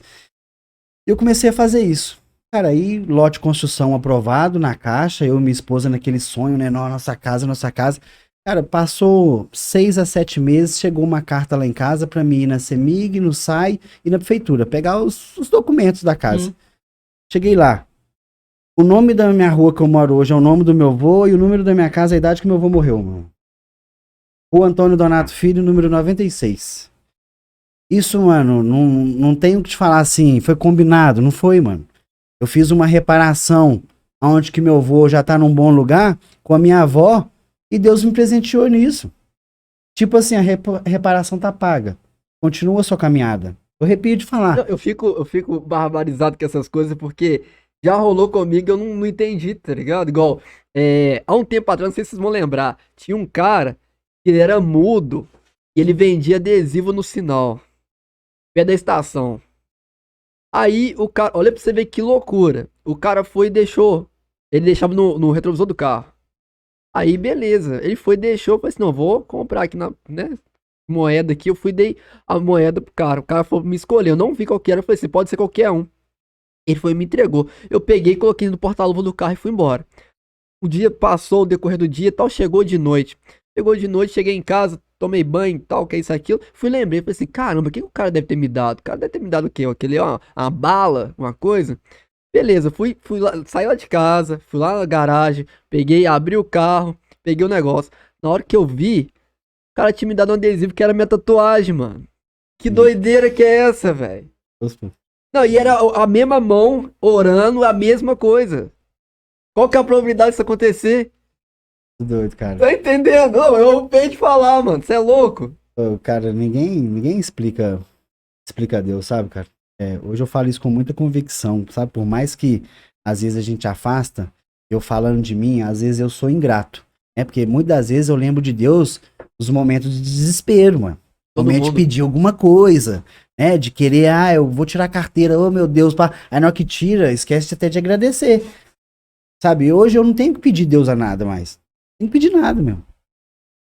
E eu comecei a fazer isso. Cara, aí, lote de construção aprovado na caixa, eu e minha esposa naquele sonho, né? Nossa casa, nossa casa. Cara, passou 6 a 7 meses, chegou uma carta lá em casa pra mim ir na CEMIG, no SAI e na prefeitura, pegar os documentos da casa. Cheguei lá. O nome da minha rua que eu moro hoje é o nome do meu avô e o número da minha casa é a idade que meu avô morreu, mano. Rua Antônio Donato Filho, número 96. Isso, mano, não tenho que te falar assim, foi combinado, não foi, mano. Eu fiz uma reparação onde que meu avô já tá num bom lugar com a minha avó e Deus me presenteou nisso. Tipo assim, a reparação tá paga. Continua a sua caminhada. Eu repito de falar. Não, eu fico barbarizado com essas coisas porque já rolou comigo, eu não entendi, tá ligado? Igual, há um tempo atrás, não sei se vocês vão lembrar, tinha um cara que ele era mudo e ele vendia adesivo no sinal, pé da estação. Aí o cara, olha pra você ver que loucura, o cara foi e deixou, ele deixava no retrovisor do carro. Aí beleza, ele foi e deixou, falei assim, não, vou comprar aqui na, né, moeda aqui, eu fui e dei a moeda pro cara, o cara foi me escolher, eu não vi qual que era, eu falei assim, pode ser qualquer um. Ele foi e me entregou. Eu peguei, coloquei no porta-luva do carro e fui embora. O dia passou, o decorrer do dia e tal, chegou de noite. Chegou de noite, cheguei em casa, tomei banho e tal, que é isso, aquilo. Fui lembrei, falei assim, caramba, o que o cara deve ter me dado? O cara deve ter me dado o quê? Aquele, ó, uma bala, uma coisa. Beleza, fui lá, saí lá de casa, fui lá na garagem, peguei, abri o carro, peguei o negócio. Na hora que eu vi, o cara tinha me dado um adesivo que era minha tatuagem, mano. Que doideira que é essa, velho? Não, e era a mesma mão orando a mesma coisa. Qual que é a probabilidade disso acontecer? Doido, cara. Tá entendendo? Não, eu peguei de falar, mano. Você é louco? Cara, ninguém explica Deus, sabe, cara? Hoje eu falo isso com muita convicção, sabe? Por mais que às vezes a gente afasta, eu falando de mim, às vezes eu sou ingrato. Porque muitas vezes eu lembro de Deus nos momentos de desespero, mano. Todo Momento de mundo. pedir alguma coisa, né? De querer, eu vou tirar a carteira, oh meu Deus, pá. Aí na hora que tira, esquece até de agradecer. Sabe, hoje eu não tenho que pedir Deus a nada mais. Não tenho que pedir nada, meu.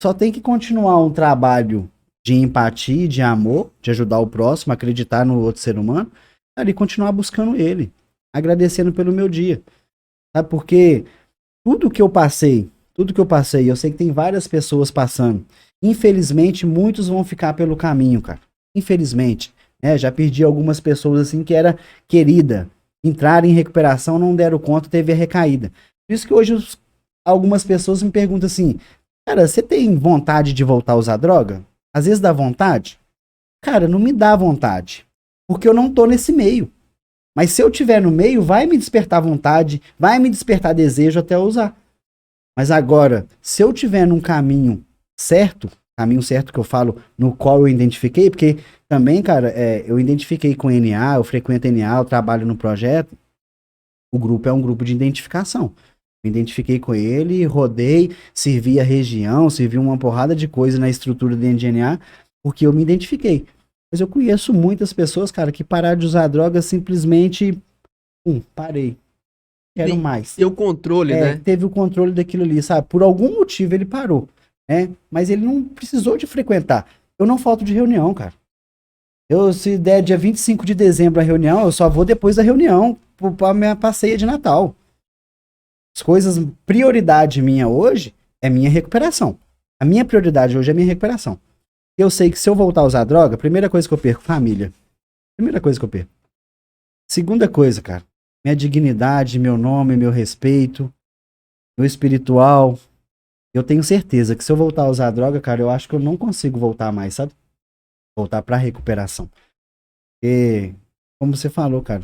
Só tem que continuar um trabalho de empatia, de amor, de ajudar o próximo, acreditar no outro ser humano, cara, e continuar buscando ele, agradecendo pelo meu dia. Sabe, porque tudo que eu passei, eu sei que tem várias pessoas passando. Infelizmente, muitos vão ficar pelo caminho, cara. Infelizmente. Já perdi algumas pessoas assim que era querida. entraram em recuperação, não deram conta, teve a recaída. Por isso que hoje algumas pessoas me perguntam assim, cara, você tem vontade de voltar a usar droga? Às vezes dá vontade? Cara, não me dá vontade, porque eu não tô nesse meio. Mas se eu tiver no meio, vai me despertar vontade, vai me despertar desejo até eu usar. Mas agora, se eu tiver num caminho certo que eu falo, no qual eu identifiquei, porque também, cara, eu identifiquei com NA, eu frequento NA, eu trabalho no projeto, o grupo é um grupo de identificação. Me identifiquei com ele, rodei, servi a região, servi uma porrada de coisa na estrutura do NA, porque eu me identifiquei. Mas eu conheço muitas pessoas, cara, que pararam de usar drogas simplesmente, parei. Quero mais. Tem o controle, né? Teve o controle daquilo ali, sabe? Por algum motivo ele parou, né? Mas ele não precisou de frequentar. Eu não falto de reunião, cara. Se der dia 25 de dezembro a reunião, eu só vou depois da reunião pra minha passeia de Natal. As coisas, prioridade minha hoje é minha recuperação. A minha prioridade hoje é minha recuperação. Eu sei que se eu voltar a usar droga, primeira coisa que eu perco, família. Primeira coisa que eu perco. Segunda coisa, cara, minha dignidade, meu nome, meu respeito, meu espiritual. Eu tenho certeza que se eu voltar a usar droga, cara, eu acho que eu não consigo voltar mais, sabe? Voltar pra recuperação. Porque, como você falou, cara,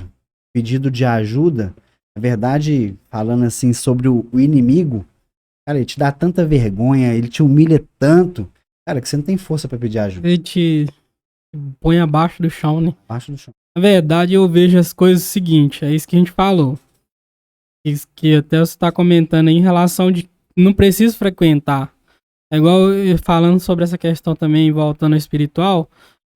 pedido de ajuda, na verdade, falando assim sobre o inimigo, cara, ele te dá tanta vergonha, ele te humilha tanto, cara, que você não tem força pra pedir ajuda. Ele te põe abaixo do chão, né? Abaixo do chão. Na verdade, eu vejo as coisas seguinte, é isso que a gente falou. Isso que até você tá comentando aí em relação de não preciso frequentar. É igual eu falando sobre essa questão também, voltando ao espiritual,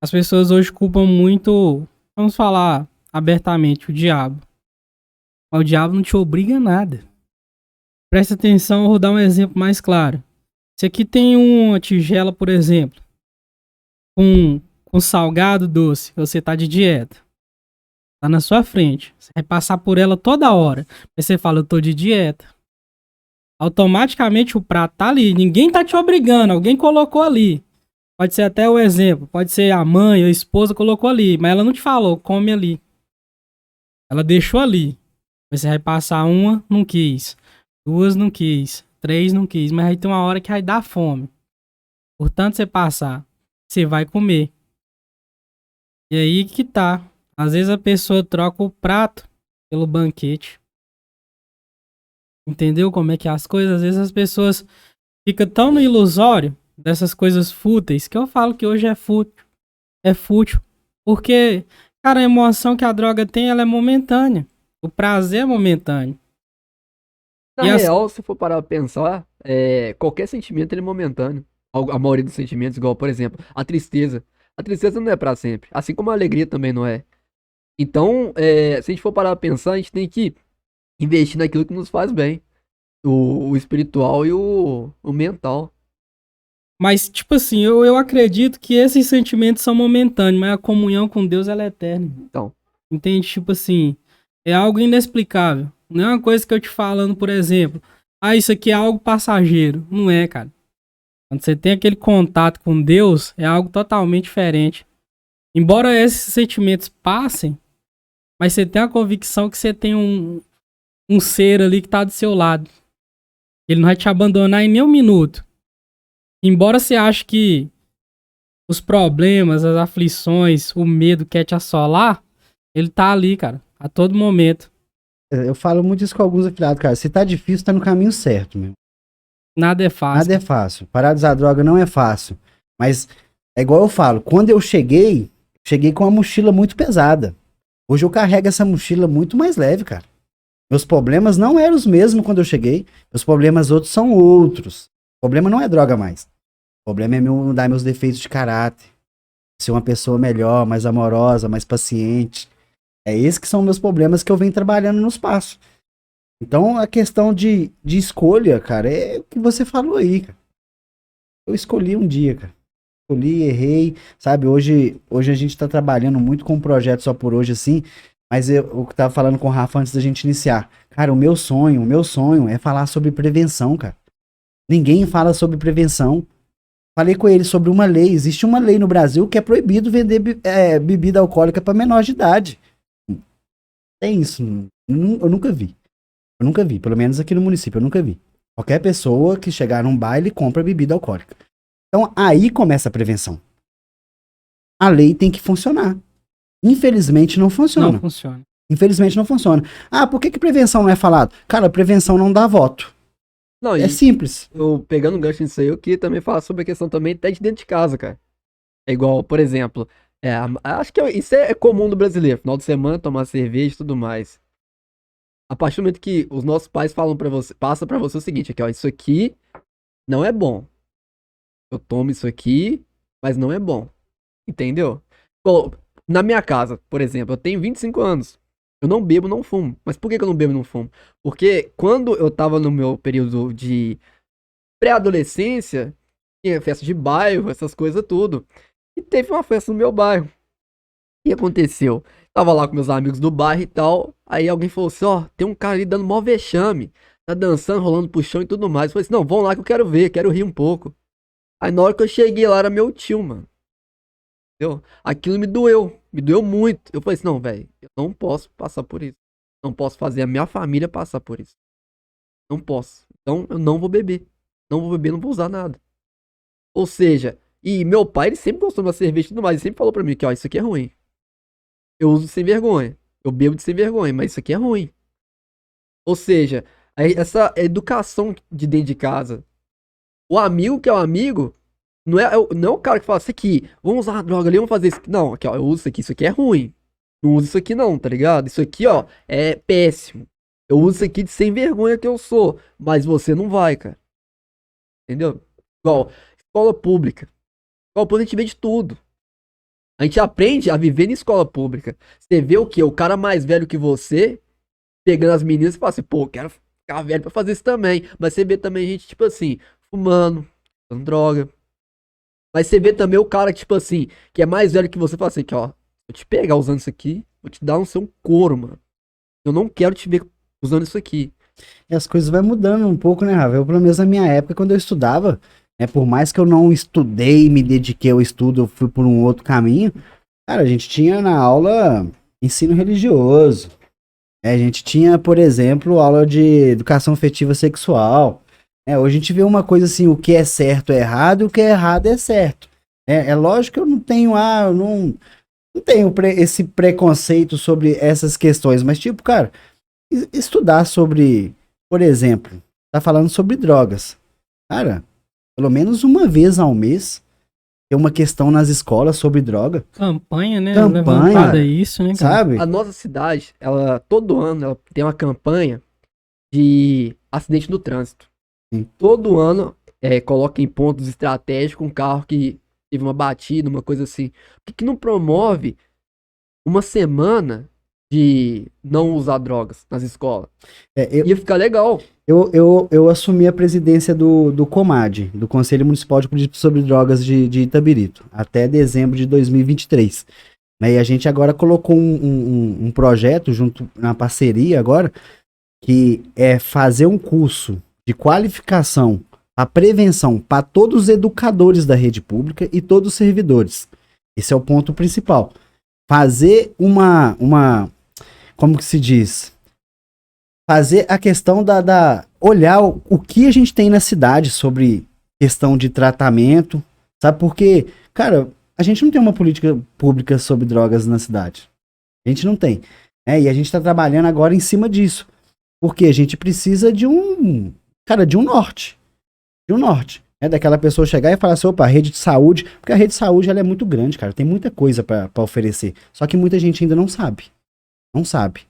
as pessoas hoje culpam muito, vamos falar abertamente, o diabo. Mas o diabo não te obriga a nada. Presta atenção, eu vou dar um exemplo mais claro. Se aqui tem uma tigela, por exemplo, com salgado doce, você tá de dieta. Tá na sua frente. Você vai passar por ela toda hora. Aí você fala, eu tô de dieta. Automaticamente o prato tá ali. Ninguém tá te obrigando. Alguém colocou ali. Pode ser até o exemplo. Pode ser a mãe, a esposa colocou ali. Mas ela não te falou, come ali. Ela deixou ali. Aí você vai passar uma, não quis. Duas, não quis. Três, não quis. Mas aí tem uma hora que vai dar fome. Portanto, você passar, você vai comer. E aí que tá. Às vezes a pessoa troca o prato pelo banquete. Entendeu como é que é as coisas? Às vezes as pessoas ficam tão no ilusório dessas coisas fúteis que eu falo que hoje é fútil. É fútil. Porque, cara, a emoção que a droga tem, ela é momentânea. O prazer é momentâneo. Na real, se for parar pra pensar, qualquer sentimento ele é momentâneo. A maioria dos sentimentos, igual, por exemplo, a tristeza. A tristeza não é pra sempre. Assim como a alegria também não é. Então, se a gente for parar pra pensar, a gente tem que investir naquilo que nos faz bem. O espiritual e o mental. Mas, tipo assim, eu acredito que esses sentimentos são momentâneos, mas a comunhão com Deus, ela é eterna. Então. Entende? Tipo assim, é algo inexplicável. Não é uma coisa que eu te falando, por exemplo, isso aqui é algo passageiro. Não é, cara. Quando você tem aquele contato com Deus, é algo totalmente diferente. Embora esses sentimentos passem, mas você tem a convicção que você tem um ser ali que tá do seu lado. Ele não vai te abandonar em nenhum minuto. Embora você ache que os problemas, as aflições, o medo quer te assolar, ele tá ali, cara, a todo momento. Eu falo muito isso com alguns afiliados, cara. Se tá difícil, tá no caminho certo, meu. Nada é fácil. Nada é fácil. Parar de usar droga não é fácil. Mas é igual eu falo, quando eu cheguei com uma mochila muito pesada. Hoje eu carrego essa mochila muito mais leve, cara. Meus problemas não eram os mesmos quando eu cheguei. Meus problemas outros são outros. O problema não é droga mais. O problema é mudar meus defeitos de caráter. Ser uma pessoa melhor, mais amorosa, mais paciente. É esses que são meus problemas que eu venho trabalhando no espaço. Então a questão de escolha, cara, é o que você falou aí, cara. Eu escolhi um dia, cara. Escolhi, errei, sabe? Hoje a gente tá trabalhando muito com um projeto só por hoje, assim. Mas eu tava falando com o Rafa antes da gente iniciar. Cara, o meu sonho é falar sobre prevenção, cara. Ninguém fala sobre prevenção. Falei com ele sobre uma lei. Existe uma lei no Brasil que é proibido vender bebida alcoólica para menor de idade. Tem isso. Eu nunca vi. Eu nunca vi. Pelo menos aqui no município, eu nunca vi. Qualquer pessoa que chegar num baile compra bebida alcoólica. Então aí começa a prevenção. A lei tem que funcionar. Infelizmente não funciona. Não funciona. Infelizmente não funciona. Ah, por que prevenção não é falado? Cara, prevenção não dá voto. Não, É simples. eu pegando um gancho nisso aí, eu queria também falar sobre a questão também até de dentro de casa, cara. É igual, por exemplo, acho que isso é comum do brasileiro. Final de semana, tomar cerveja e tudo mais. A partir do momento que os nossos pais falam pra você, passa pra você o seguinte, aqui, ó, isso aqui não é bom. Eu tomo isso aqui, mas não é bom. Entendeu? Bom, na minha casa, por exemplo, eu tenho 25 anos. Eu não bebo, não fumo. Mas por que que eu não bebo e não fumo? Porque quando eu tava no meu período de pré-adolescência, tinha festa de bairro, essas coisas tudo. E teve uma festa no meu bairro. O que aconteceu? Tava lá com meus amigos do bairro e tal. Aí alguém falou assim: ó, tem um cara ali dando mó vexame. Tá dançando, rolando pro chão e tudo mais. Eu falei assim: não, vão lá que eu quero ver, quero rir um pouco. Aí na hora que eu cheguei lá era meu tio, mano. Entendeu? Aquilo me doeu muito. Eu falei assim: não, velho, eu não posso passar por isso. Não posso fazer a minha família passar por isso. Não posso. Então eu não vou beber. Não vou beber, não vou usar nada. Ou seja, e meu pai, ele sempre gostou de uma cerveja e tudo mais. Ele sempre falou pra mim que, ó, isso aqui é ruim. Eu uso sem vergonha. Eu bebo de sem vergonha, mas isso aqui é ruim. Ou seja, essa educação de dentro de casa. O amigo que é o amigo, não é o cara que fala, isso aqui, vamos usar uma droga ali, vamos fazer isso aqui. Não, aqui, ó, eu uso isso aqui é ruim. Não uso isso aqui não, tá ligado? Isso aqui, ó, é péssimo. Eu uso isso aqui de sem vergonha que eu sou. Mas você não vai, cara. Entendeu? Igual, escola pública. Escola pública a gente vê de tudo. A gente aprende a viver em escola pública. Você vê o quê? O cara mais velho que você, pegando as meninas e fala assim, pô, quero ficar velho pra fazer isso também. Mas você vê também gente, tipo assim, fumando, usando droga. Mas você vê também o cara, tipo assim, que é mais velho que você, fala assim, que ó, vou te pegar usando isso aqui, vou te dar um seu couro, mano. Eu não quero te ver usando isso aqui. E as coisas vai mudando um pouco, né, Ravel? Pelo menos na minha época, quando eu estudava, por mais que eu não estudei, me dediquei ao estudo, eu fui por um outro caminho. Cara, a gente tinha na aula ensino religioso. A gente tinha, por exemplo, aula de educação afetiva sexual. Hoje a gente vê uma coisa assim, o que é certo é errado e o que é errado é certo. É lógico que eu não tenho, eu não tenho esse preconceito sobre essas questões, mas tipo, cara, estudar sobre, por exemplo, tá falando sobre drogas. Cara, pelo menos uma vez ao mês, tem uma questão nas escolas sobre droga. Campanha, né? Campanha, Levantada isso, né, cara? sabe? A nossa cidade, ela, todo ano, ela tem uma campanha de acidente no trânsito. Sim. Todo ano, coloca em pontos estratégicos um carro que teve uma batida, uma coisa assim. Por que não promove uma semana de não usar drogas nas escolas? Ia ficar legal. Eu assumi a presidência do COMAD, do Conselho Municipal de Política sobre Drogas de Itabirito, até dezembro de 2023. E a gente agora colocou um projeto, junto na parceria agora, que é fazer um curso de qualificação a prevenção para todos os educadores da rede pública e todos os servidores. Esse é o ponto principal. Fazer como que se diz? Fazer a questão olhar o que a gente tem na cidade sobre questão de tratamento, sabe? Porque, cara, a gente não tem uma política pública sobre drogas na cidade. A gente não tem. E a gente está trabalhando agora em cima disso. Porque a gente precisa de um norte. De um norte. Daquela pessoa chegar e falar assim, opa, a rede de saúde, porque a rede de saúde ela é muito grande, cara, tem muita coisa para oferecer, só que muita gente ainda não sabe. Não sabe.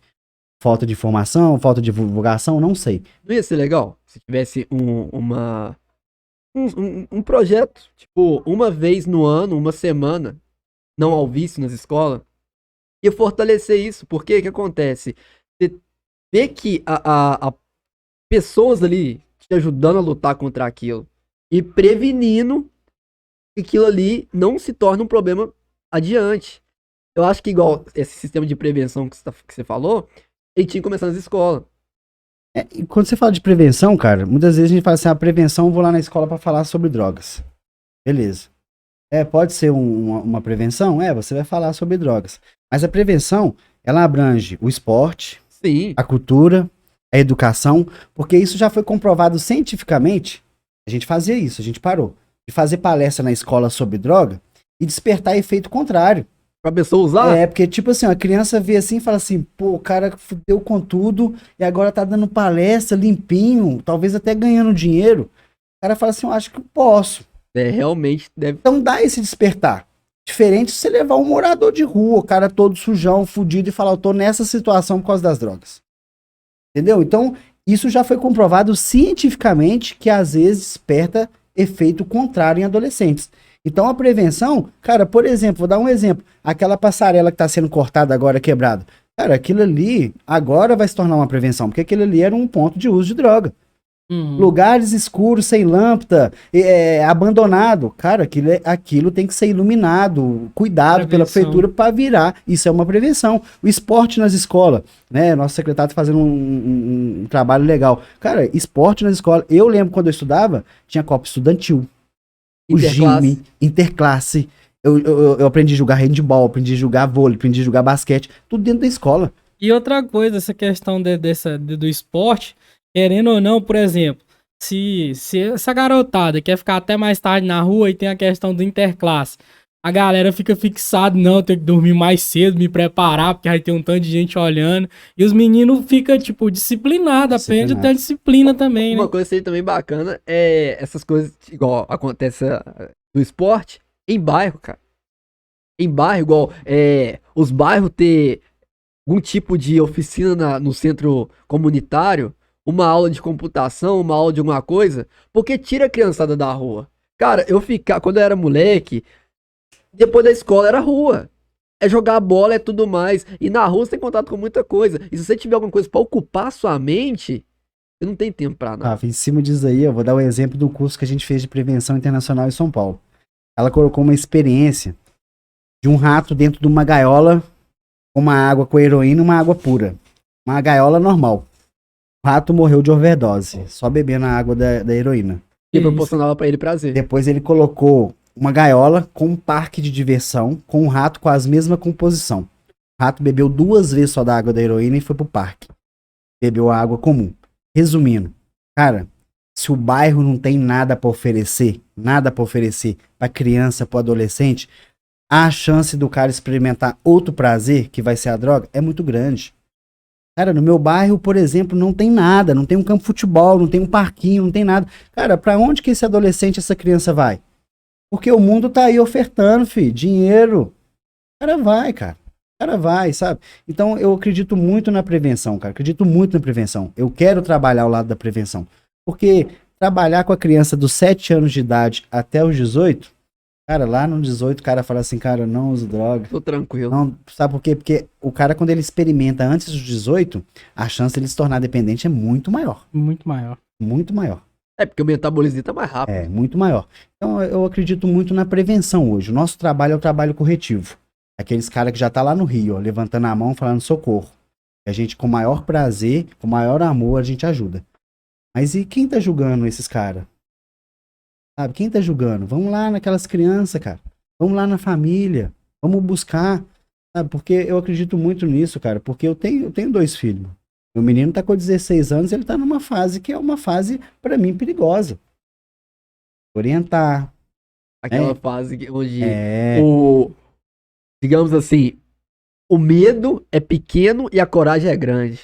Falta de informação, falta de divulgação, não sei. Não ia ser legal se tivesse um projeto, tipo, uma vez no ano, uma semana, não ao vício nas escolas, e fortalecer isso, porque o que acontece? Você vê que a pessoas ali te ajudando a lutar contra aquilo e prevenindo que aquilo ali não se torne um problema adiante. Eu acho que igual esse sistema de prevenção que você falou, ele tinha que começar nas escolas. E quando você fala de prevenção, cara, muitas vezes a gente fala assim, a prevenção, eu vou lá na escola para falar sobre drogas. Beleza. Pode ser uma prevenção? Você vai falar sobre drogas. Mas a prevenção, ela abrange o esporte, Sim. a cultura, a educação, porque isso já foi comprovado cientificamente. A gente fazia isso, a gente parou de fazer palestra na escola sobre droga e despertar efeito contrário. Pra pessoa usar? É, porque, tipo assim, a criança vê assim e fala assim, pô, o cara fudeu com tudo e agora tá dando palestra limpinho, talvez até ganhando dinheiro. O cara fala assim, eu acho que eu posso. Realmente deve. Então dá esse despertar. Diferente se você levar um morador de rua, o cara todo sujão, fudido, e falar, eu tô nessa situação por causa das drogas. Entendeu? Então, isso já foi comprovado cientificamente que às vezes desperta efeito contrário em adolescentes. Então, a prevenção, cara, por exemplo, vou dar um exemplo. Aquela passarela que tá sendo cortada agora, quebrada. Cara, aquilo ali agora vai se tornar uma prevenção, porque aquilo ali era um ponto de uso de droga. Lugares escuros, sem lâmpada, abandonado. Cara, aquilo tem que ser iluminado, cuidado pela prefeitura para virar. Isso é uma prevenção. O esporte nas escolas, né? Nosso secretário tá fazendo um trabalho legal. Cara, esporte nas escolas. Eu lembro quando eu estudava, tinha Copa Estudantil, o Gime, Interclasse. Eu aprendi a jogar handball, aprendi a jogar vôlei, aprendi a jogar basquete, tudo dentro da escola. E outra coisa, essa questão do esporte, querendo ou não, por exemplo, se essa garotada quer ficar até mais tarde na rua e tem a questão do interclasse, a galera fica fixada, não, tem que dormir mais cedo, me preparar, porque aí tem um tanto de gente olhando, e os meninos ficam, tipo, disciplinados, aprendem até disciplina também, né? Uma coisa que seria também bacana é essas coisas, igual acontece no esporte, em bairro, cara. Em bairro, igual, os bairros ter algum tipo de oficina no centro comunitário, uma aula de computação, uma aula de alguma coisa, porque tira a criançada da rua. Cara, quando eu era moleque, depois da escola era rua. É jogar bola, é tudo mais. E na rua você tem contato com muita coisa. E se você tiver alguma coisa pra ocupar sua mente, você não tem tempo pra nada. Em cima disso aí, eu vou dar um exemplo do curso que a gente fez de prevenção internacional em São Paulo. Ela colocou uma experiência de um rato dentro de uma gaiola com uma água com heroína e uma água pura. Uma gaiola normal. O rato morreu de overdose, só bebendo a água da heroína. E proporcionava pra ele prazer. Depois ele colocou uma gaiola com um parque de diversão, com um rato com as mesma composição. O rato bebeu 2 vezes só da água da heroína e foi pro parque. Bebeu a água comum. Resumindo, cara, se o bairro não tem nada pra oferecer pra criança, pro adolescente, a chance do cara experimentar outro prazer, que vai ser a droga, é muito grande. Cara, no meu bairro, por exemplo, não tem nada, não tem um campo de futebol, não tem um parquinho, não tem nada. Cara, pra onde que esse adolescente, essa criança vai? Porque o mundo tá aí ofertando, filho, dinheiro. O cara vai, sabe? Então eu acredito muito na prevenção, cara. Acredito muito na prevenção. Eu quero trabalhar ao lado da prevenção. Porque trabalhar com a criança dos 7 anos de idade até os 18, cara, lá no 18 o cara fala assim, cara, não uso droga. Tô tranquilo. Não, sabe por quê? Porque o cara, quando ele experimenta antes dos 18, a chance dele se tornar dependente é muito maior. Muito maior. Muito maior. É, porque o metabolismo tá mais rápido. É, muito maior. Então eu acredito muito na prevenção hoje. O nosso trabalho é o trabalho corretivo. Aqueles caras que já tá lá no Rio, ó, levantando a mão, falando socorro. E a gente, com maior prazer, com maior amor, a gente ajuda. Mas e quem tá julgando esses caras? Sabe, quem tá julgando? Vamos lá naquelas crianças, cara. Vamos lá na família. Vamos buscar. Sabe, porque eu acredito muito nisso, cara. Porque eu tenho 2 filhos. Meu menino tá com 16 anos, ele tá numa fase que é uma fase, pra mim, perigosa. Orientar. Aquela fase onde digamos assim, o medo é pequeno e a coragem é grande.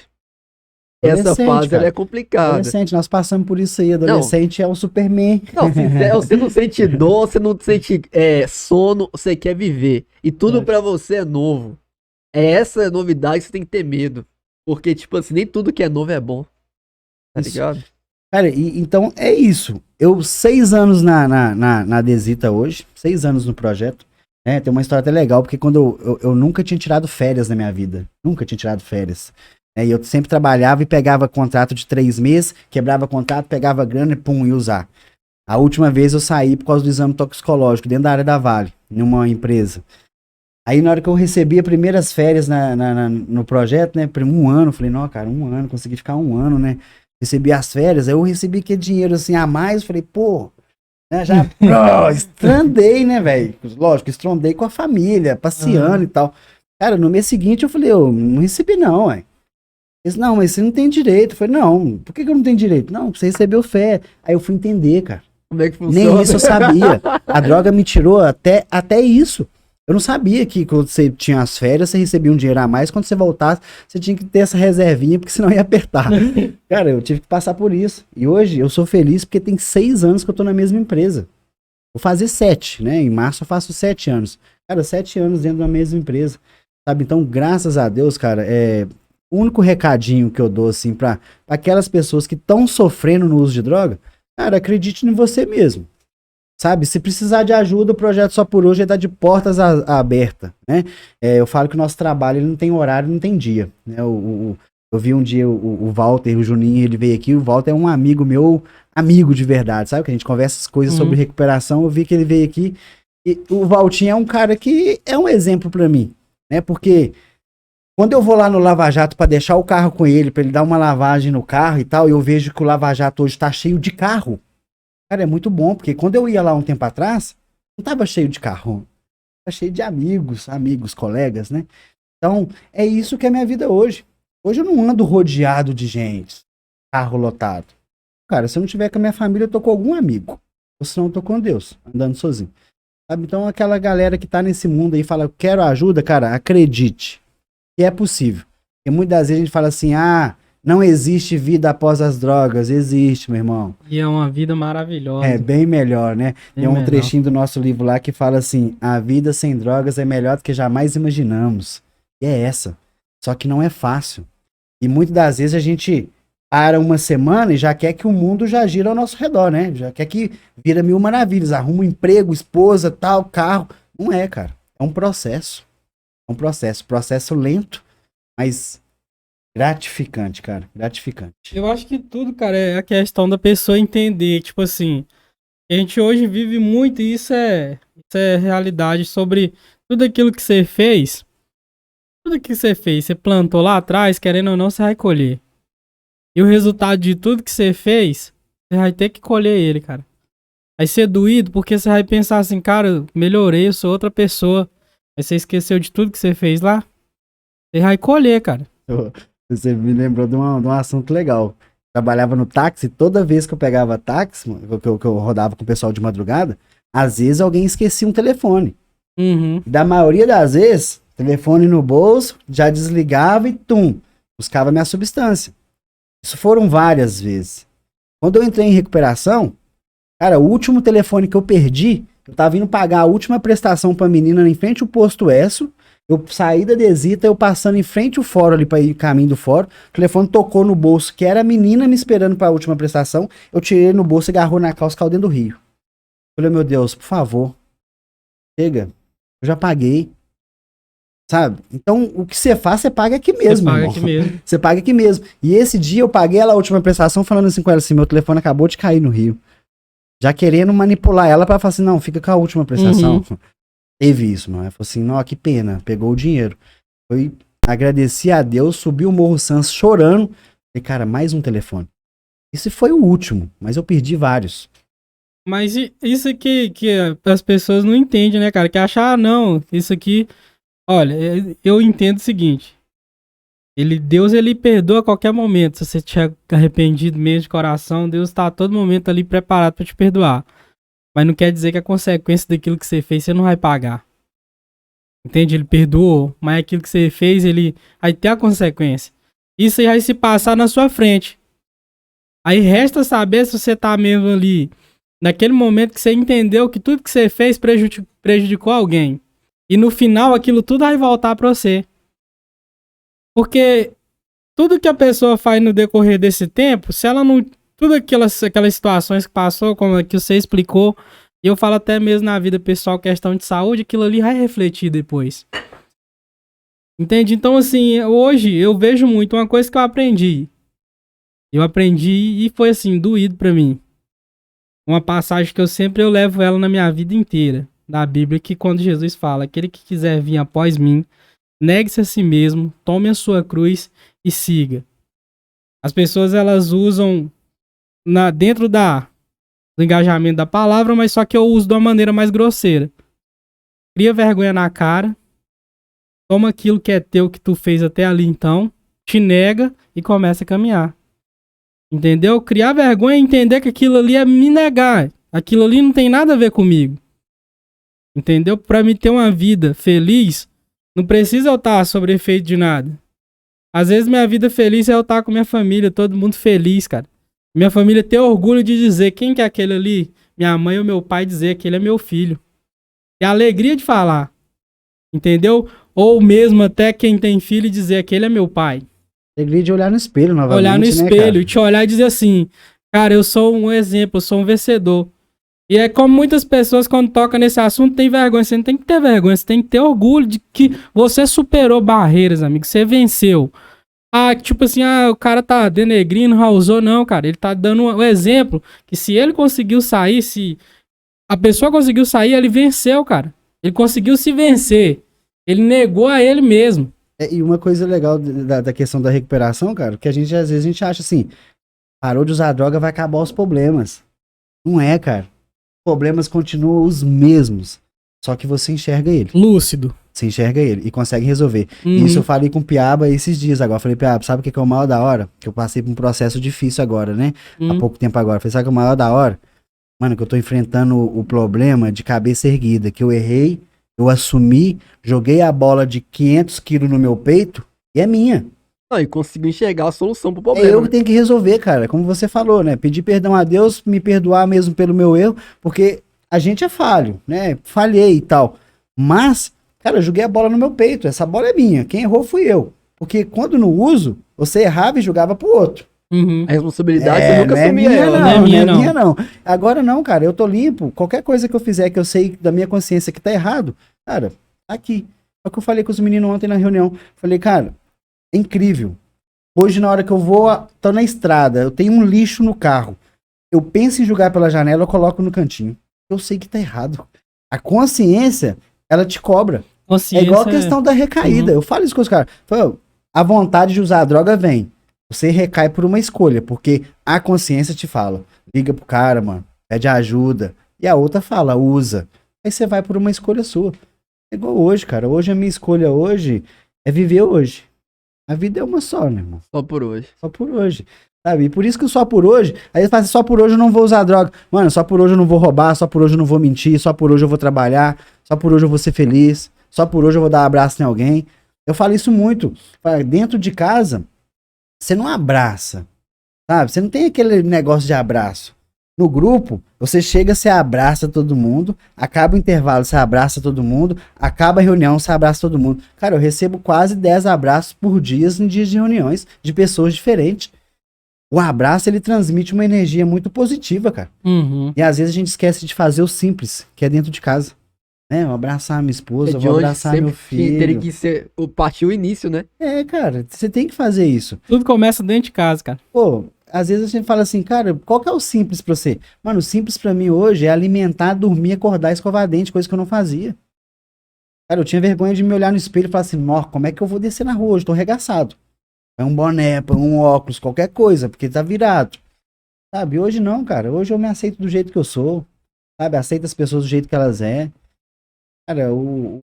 Essa fase ela é complicada. Adolescente, nós passamos por isso aí. Adolescente é o Superman. Não, você não sente dor, você não sente sono, você quer viver. E tudo pra você é novo. É essa novidade que você tem que ter medo. Porque, tipo assim, nem tudo que é novo é bom. Tá ligado? Cara, então é isso. Eu 6 anos na Desita hoje, 6 anos no projeto. Tem uma história até legal, porque quando eu nunca tinha tirado férias na minha vida. Nunca tinha tirado férias. E eu sempre trabalhava e pegava contrato de 3 meses, quebrava contrato, pegava grana e pum, ia usar. A última vez eu saí por causa do exame toxicológico, dentro da área da Vale, numa empresa. Aí na hora que eu recebi as primeiras férias no projeto, né, por 1 ano, eu falei, não, cara, 1 ano, consegui ficar 1 ano, né. Recebi as férias, aí eu recebi aquele dinheiro assim a mais, eu falei, pô, né, já estrandei, né, velho. Lógico, estrondei com a família, passeando e tal. Cara, no mês seguinte eu falei, eu não recebi não, ué. Eles, não, mas você não tem direito. Eu falei, não, por que eu não tenho direito? Não, você recebeu fé. Aí eu fui entender, cara. Como é que funciona? Nem isso eu sabia. A droga me tirou até isso. Eu não sabia que quando você tinha as férias, você recebia um dinheiro a mais. Quando você voltasse, você tinha que ter essa reservinha, porque senão ia apertar. Cara, eu tive que passar por isso. E hoje eu sou feliz porque tem 6 anos que eu tô na mesma empresa. Vou fazer 7, né? Em março eu faço 7 anos. Cara, 7 anos dentro da mesma empresa. Sabe? Então, graças a Deus, cara, o único recadinho que eu dou, assim, pra aquelas pessoas que estão sofrendo no uso de droga, cara, acredite em você mesmo. Sabe? Se precisar de ajuda, o projeto Só por Hoje está de portas abertas, né? Eu falo que o nosso trabalho ele não tem horário, não tem dia, né? Eu vi um dia o Walter, o Juninho, ele veio aqui, o Walter é um amigo meu, amigo de verdade, sabe? Que a gente conversa as coisas sobre recuperação, eu vi que ele veio aqui, e o Valtinho é um cara que é um exemplo para mim, né? Porque quando eu vou lá no Lava Jato para deixar o carro com ele, para ele dar uma lavagem no carro e tal, e eu vejo que o Lava Jato hoje tá cheio de carro. Cara, é muito bom, porque quando eu ia lá um tempo atrás, não tava cheio de carro. Tava cheio de amigos, colegas, né? Então, é isso que é a minha vida hoje. Hoje eu não ando rodeado de gente, carro lotado. Cara, se eu não tiver com a minha família, eu tô com algum amigo. Ou senão eu tô com Deus, andando sozinho. Sabe? Então, aquela galera que tá nesse mundo aí e fala, eu quero ajuda, cara, acredite. Que é possível. Porque muitas vezes a gente fala assim, não existe vida após as drogas. Existe, meu irmão. E é uma vida maravilhosa. É bem melhor, né? Bem Tem um melhor. trechinho do nosso livro lá que fala assim, a vida sem drogas é melhor do que jamais imaginamos. E é essa. Só que não é fácil. E muitas das vezes a gente para uma semana e já quer que o mundo já gira ao nosso redor, né? Já quer que vira mil maravilhas. Arruma um emprego, esposa, tal, carro. Não é, cara. É um processo. É um processo. Processo lento, mas gratificante, cara. Gratificante. Eu acho que tudo, cara, é a questão da pessoa entender, tipo assim, a gente hoje vive muito e isso é realidade sobre tudo aquilo que você fez. Tudo que você fez, você plantou lá atrás, querendo ou não, você vai colher. E o resultado de tudo que você fez, você vai ter que colher ele, cara. Vai ser doído porque você vai pensar assim, cara, melhorei, eu sou outra pessoa. Aí você esqueceu de tudo que você fez lá. Você vai colher, cara. Você me lembrou de um assunto legal. Trabalhava no táxi, toda vez que eu pegava táxi, que eu rodava com o pessoal de madrugada, às vezes alguém esquecia um telefone. Da maioria das vezes, telefone no bolso, já desligava e buscava minha substância. Isso foram várias vezes. Quando eu entrei em recuperação, cara, o último telefone que eu perdi, eu tava indo pagar a última prestação pra menina em frente ao posto Esso. Eu saí da Desita, eu passando em frente ao fórum ali para ir caminho do fórum. O telefone tocou no bolso, que era a menina me esperando para a última prestação. Eu tirei no bolso e agarrou na calça, caiu dentro do rio. Eu falei, meu Deus, por favor, chega. Eu já paguei. Sabe? Então, o que você faz, você paga aqui mesmo, Você paga irmão. aqui mesmo. Você paga aqui mesmo. E esse dia eu paguei ela a última prestação falando assim com ela assim, meu telefone acabou de cair no rio. Já querendo manipular ela para falar assim, não, fica com a última prestação. Teve isso, mano. Ela falou assim, não, que pena, pegou o dinheiro. Foi agradecer a Deus, subi o Morro Sans chorando. E, cara, mais um telefone. Esse foi o último, mas eu perdi vários. Mas isso aqui que as pessoas não entendem, né, cara? Que achar, não, isso aqui... Olha, eu entendo o seguinte. Deus, ele perdoa a qualquer momento. Se você tiver arrependido mesmo de coração, Deus tá a todo momento ali preparado pra te perdoar. Mas não quer dizer que a consequência daquilo que você fez, você não vai pagar. Entende? Ele perdoou, mas aquilo que você fez, ele vai ter a consequência. Isso aí vai se passar na sua frente. Aí resta saber se você tá mesmo ali, naquele momento que você entendeu que tudo que você fez prejudicou alguém. E no final, aquilo tudo vai voltar pra você. Porque tudo que a pessoa faz no decorrer desse tempo, se ela não... Tudo aquelas situações que passou, como que você explicou, e eu falo até mesmo na vida pessoal, questão de saúde, aquilo ali vai refletir depois. Entende? Então, assim, hoje eu vejo muito uma coisa que eu aprendi. Eu aprendi e foi, assim, doído pra mim. Uma passagem que eu levo ela na minha vida inteira, da Bíblia, que quando Jesus fala, aquele que quiser vir após mim, negue-se a si mesmo, tome a sua cruz e siga. As pessoas, elas usam dentro do engajamento da palavra, mas só que eu uso de uma maneira mais grosseira. Cria vergonha na cara toma aquilo que é teu, que tu fez até ali então, te nega e começa a caminhar. Entendeu? Criar vergonha é entender que aquilo ali é me negar. Aquilo ali não tem nada a ver comigo. Entendeu? Pra me ter uma vida feliz, não precisa eu estar sob efeito de nada. Às vezes minha vida feliz é eu estar com minha família, todo mundo feliz, cara. Minha família ter orgulho de dizer quem que é aquele ali. Minha mãe ou meu pai dizer que ele é meu filho. E a alegria de falar. Entendeu? Ou mesmo até quem tem filho e dizer que ele é meu pai. Alegria de olhar no espelho novamente, Olhar no né, espelho cara? e te olhar e dizer assim, cara, eu sou um exemplo, eu sou um vencedor. E é como muitas pessoas quando tocam nesse assunto tem vergonha. Você não tem que ter vergonha, você tem que ter orgulho de que você superou barreiras, amigo, você venceu. Ah, tipo assim, o cara tá denegrindo, rausou, não, cara. Ele tá dando um exemplo que se ele conseguiu sair, se a pessoa conseguiu sair, ele venceu, cara. Ele conseguiu se vencer. Ele negou a ele mesmo. E uma coisa legal da questão da recuperação, cara, que às vezes a gente acha assim, parou de usar droga, vai acabar os problemas. Não é, cara. Os problemas continuam os mesmos. Só que você enxerga ele. Lúcido. Você enxerga ele e consegue resolver. Uhum. Isso eu falei com o Piaba esses dias agora. Falei, Piaba, sabe o que é o maior da hora? Que eu passei por um processo difícil agora, né? Há pouco tempo agora. Falei, sabe o que é o maior da hora? Mano, que eu tô enfrentando o problema de cabeça erguida. Que eu errei, eu assumi, joguei a bola de 500 quilos no meu peito e é minha. Não, e conseguiu enxergar a solução pro É problema. eu que tenho que resolver, cara. Como você falou, né? Pedir perdão a Deus, me perdoar mesmo pelo meu erro, porque a gente é falho, né? Falhei e tal. Mas, cara, eu joguei a bola no meu peito. Essa bola é minha. Quem errou fui eu. Porque quando no uso, você errava e jogava pro outro. Uhum. A responsabilidade você nunca não é assumia minha, ela, não, né? é minha, não é não. minha, não. Agora não, cara. Eu tô limpo. Qualquer coisa que eu fizer que eu sei da minha consciência que tá errado, cara, tá aqui. É o que eu falei com os meninos ontem na reunião. Falei, cara, é incrível. Hoje, na hora que eu vou, tô na estrada, eu tenho um lixo no carro. Eu penso em jogar pela janela, eu coloco no cantinho. Eu sei que tá errado. A consciência, ela te cobra. Consciência É igual a questão da recaída. Eu falo isso com os caras. Falo, a vontade de usar a droga vem. Você recai por uma escolha, porque a consciência te fala. Liga pro cara, mano. Pede ajuda. E a outra fala, usa. Aí você vai por uma escolha sua. É igual hoje, cara. Hoje a minha escolha hoje é viver hoje. A vida é uma só, né, irmão? Só por hoje. Só por hoje. Sabe? E por isso que o só por hoje, aí você fala assim, só por hoje eu não vou usar droga. Mano, só por hoje eu não vou roubar, só por hoje eu não vou mentir, só por hoje eu vou trabalhar, só por hoje eu vou ser feliz, só por hoje eu vou dar um abraço em alguém. Eu falo isso muito. Dentro de casa, você não abraça, sabe? Você não tem aquele negócio de abraço. No grupo, você chega, você abraça todo mundo, acaba o intervalo, você abraça todo mundo, acaba a reunião, você abraça todo mundo. Cara, eu recebo quase 10 abraços por dia em dias de reuniões de pessoas diferentes. O abraço, ele transmite uma energia muito positiva, cara. Uhum. E às vezes a gente esquece de fazer o simples, que é dentro de casa. Né? Eu vou abraçar minha esposa, eu De vou onde abraçar meu sempre teria filho. que ser, partir o início, né? É, cara, você tem que fazer isso. Tudo começa dentro de casa, cara. Pô, às vezes a gente fala assim, cara, qual que é o simples pra você? Mano, o simples pra mim hoje é alimentar, dormir, acordar, escovar dente, coisa que eu não fazia. Cara, eu tinha vergonha de me olhar no espelho e falar assim, nó, como é que eu vou descer na rua hoje? Tô arregaçado. Põe um boné, põe um óculos, qualquer coisa, porque tá virado. Sabe, hoje não, cara. Hoje eu me aceito do jeito que eu sou. Sabe, aceito as pessoas do jeito que elas é. Cara, o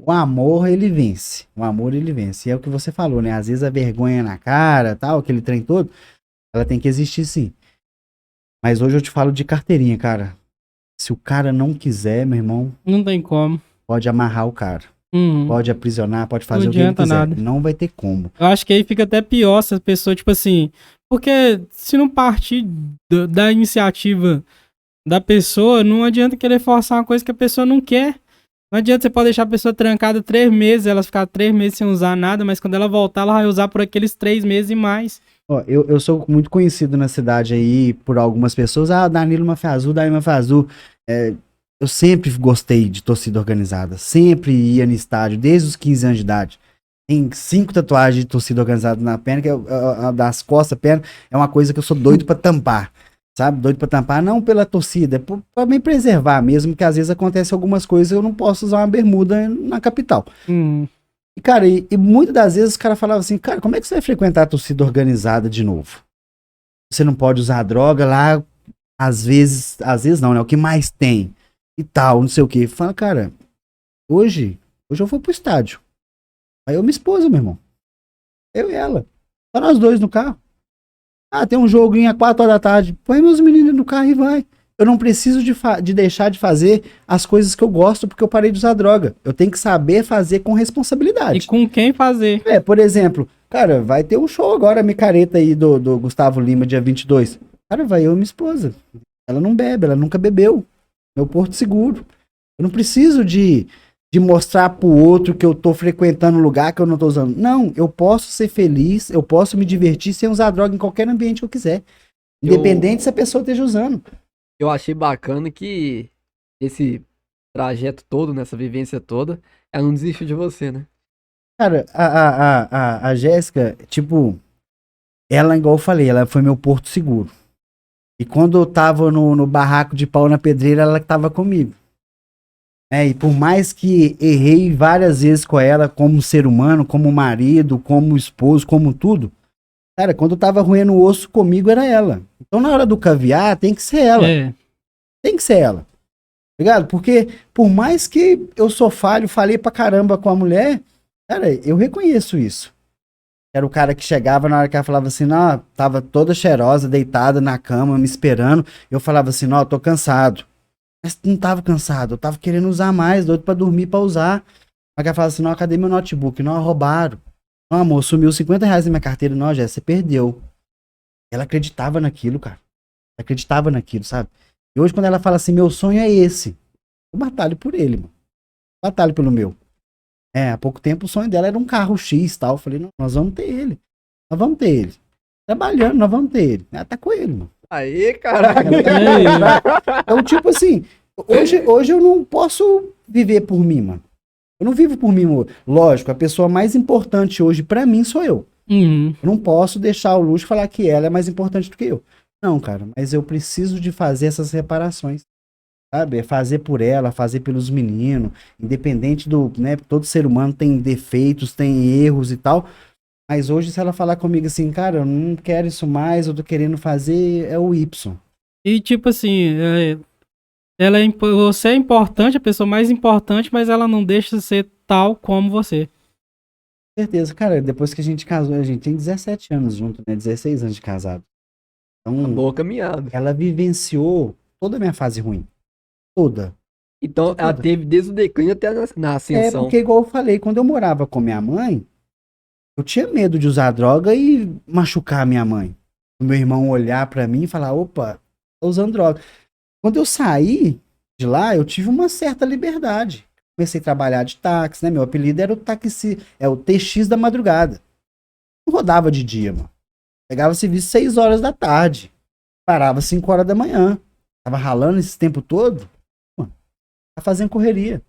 amor, ele vence. O amor, ele vence. E é o que você falou, né? Às vezes a vergonha na cara, tal, aquele trem todo, ela tem que existir sim. Mas hoje eu te falo de carteirinha, cara. Se o cara não quiser, meu irmão, Não tem como. pode amarrar o cara. Uhum. Pode aprisionar, pode fazer Não o que ele adianta quiser. nada. Não vai ter como. Eu acho que aí fica até pior se a pessoa, tipo assim... Porque se não partir da iniciativa da pessoa, não adianta querer forçar uma coisa que a pessoa não quer. Não adianta, você pode deixar a pessoa trancada 3 meses, ela ficar 3 meses sem usar nada, mas quando ela voltar, ela vai usar por aqueles 3 meses e mais. Ó, eu sou muito conhecido na cidade aí por algumas pessoas. Ah, Danilo Mafiazul, Danilo Mafiazul. Eu sempre gostei de torcida organizada. Sempre ia no estádio, desde os 15 anos de idade. Tem 5 tatuagens de torcida organizada na perna, que é das costas, perna. É uma coisa que eu sou doido pra tampar. Sabe? Doido pra tampar, não pela torcida, é pra me preservar mesmo, que às vezes acontece algumas coisas eu não posso usar uma bermuda na capital. E, cara, e muitas das vezes os caras falavam assim, cara, como é que você vai frequentar a torcida organizada de novo? Você não pode usar droga lá, às vezes não, né? O que mais tem e tal, não sei o que. Fala, cara, hoje eu vou pro estádio. Aí eu e minha esposa, meu irmão. Eu e ela. Só nós dois no carro. Ah, tem um joguinho às 4 horas da tarde. Põe meus meninos no carro e vai. Eu não preciso de deixar de fazer as coisas que eu gosto porque eu parei de usar droga. Eu tenho que saber fazer com responsabilidade. E com quem fazer. Por exemplo, cara, vai ter um show agora, micareta aí do Gustavo Lima, dia 22. Cara, vai eu e minha esposa. Ela não bebe, ela nunca bebeu. Meu porto seguro. Eu não preciso de mostrar pro outro que eu tô frequentando um lugar que eu não tô usando. Não, eu posso ser feliz, eu posso me divertir sem usar droga em qualquer ambiente que eu quiser. Independente se a pessoa esteja usando. Eu achei bacana que esse trajeto todo, nessa vivência toda, ela não desistiu de você, né? Cara, a Jéssica, tipo, ela, igual eu falei, ela foi meu porto seguro. E quando eu tava no barraco de pau na pedreira, ela tava comigo. E por mais que errei várias vezes com ela, como ser humano, como marido, como esposo, como tudo, cara, quando eu tava roendo o osso comigo, era ela. Então na hora do caviar, tem que ser ela. Tem que ser ela. Ligado? Porque por mais que eu sou falho, falei pra caramba com a mulher, cara, eu reconheço isso. Era o cara que chegava na hora que ela falava assim, não, tava toda cheirosa, deitada na cama, me esperando. Eu falava assim, não, eu tô cansado. Mas não tava cansado, eu tava querendo usar mais, doido pra dormir, pra usar. Aí ela falava assim, não, cadê meu notebook? Não, roubaram. Não, amor, sumiu R$50 na minha carteira. Não, Jéssica, você perdeu. Ela acreditava naquilo, cara. Ela acreditava naquilo, sabe? E hoje quando ela fala assim, meu sonho é esse. Eu batalho por ele, mano. Batalho pelo meu. Há pouco tempo o sonho dela era um carro X e tal. Eu falei, não, nós vamos ter ele. Nós vamos ter ele. Trabalhando, nós vamos ter ele. Ela tá com ele, mano. Aê, caralho! Então, tipo assim, hoje eu não posso viver por mim, mano. Eu não vivo por mim, mano. Lógico, a pessoa mais importante hoje pra mim sou eu. Uhum. Eu não posso deixar o luxo de falar que ela é mais importante do que eu. Não, cara, mas eu preciso de fazer essas reparações. Sabe? É fazer por ela, fazer pelos meninos, independente do, né? Todo ser humano tem defeitos, tem erros e tal. Mas hoje, se ela falar comigo assim, cara, eu não quero isso mais, eu tô querendo fazer, é o Y. E tipo assim, você é importante, a pessoa mais importante, mas ela não deixa de ser tal como você. Com certeza, cara, depois que a gente casou, a gente tem 17 anos junto, né? 16 anos de casado. Então, Uma boa caminhada. ela vivenciou toda a minha fase ruim. Toda. Então, ela teve desde o declínio até na ascensão. Porque, igual eu falei, quando eu morava com minha mãe, eu tinha medo de usar droga e machucar a minha mãe. O meu irmão olhar pra mim e falar, opa, tô usando droga. Quando eu saí de lá, eu tive uma certa liberdade. Comecei a trabalhar de táxi, né? Meu apelido era o táxi, é o TX da madrugada. Não rodava de dia, mano. Pegava serviço 6 horas da tarde. Parava 5 horas da manhã. Tava ralando esse tempo todo. Mano, tá fazendo correria.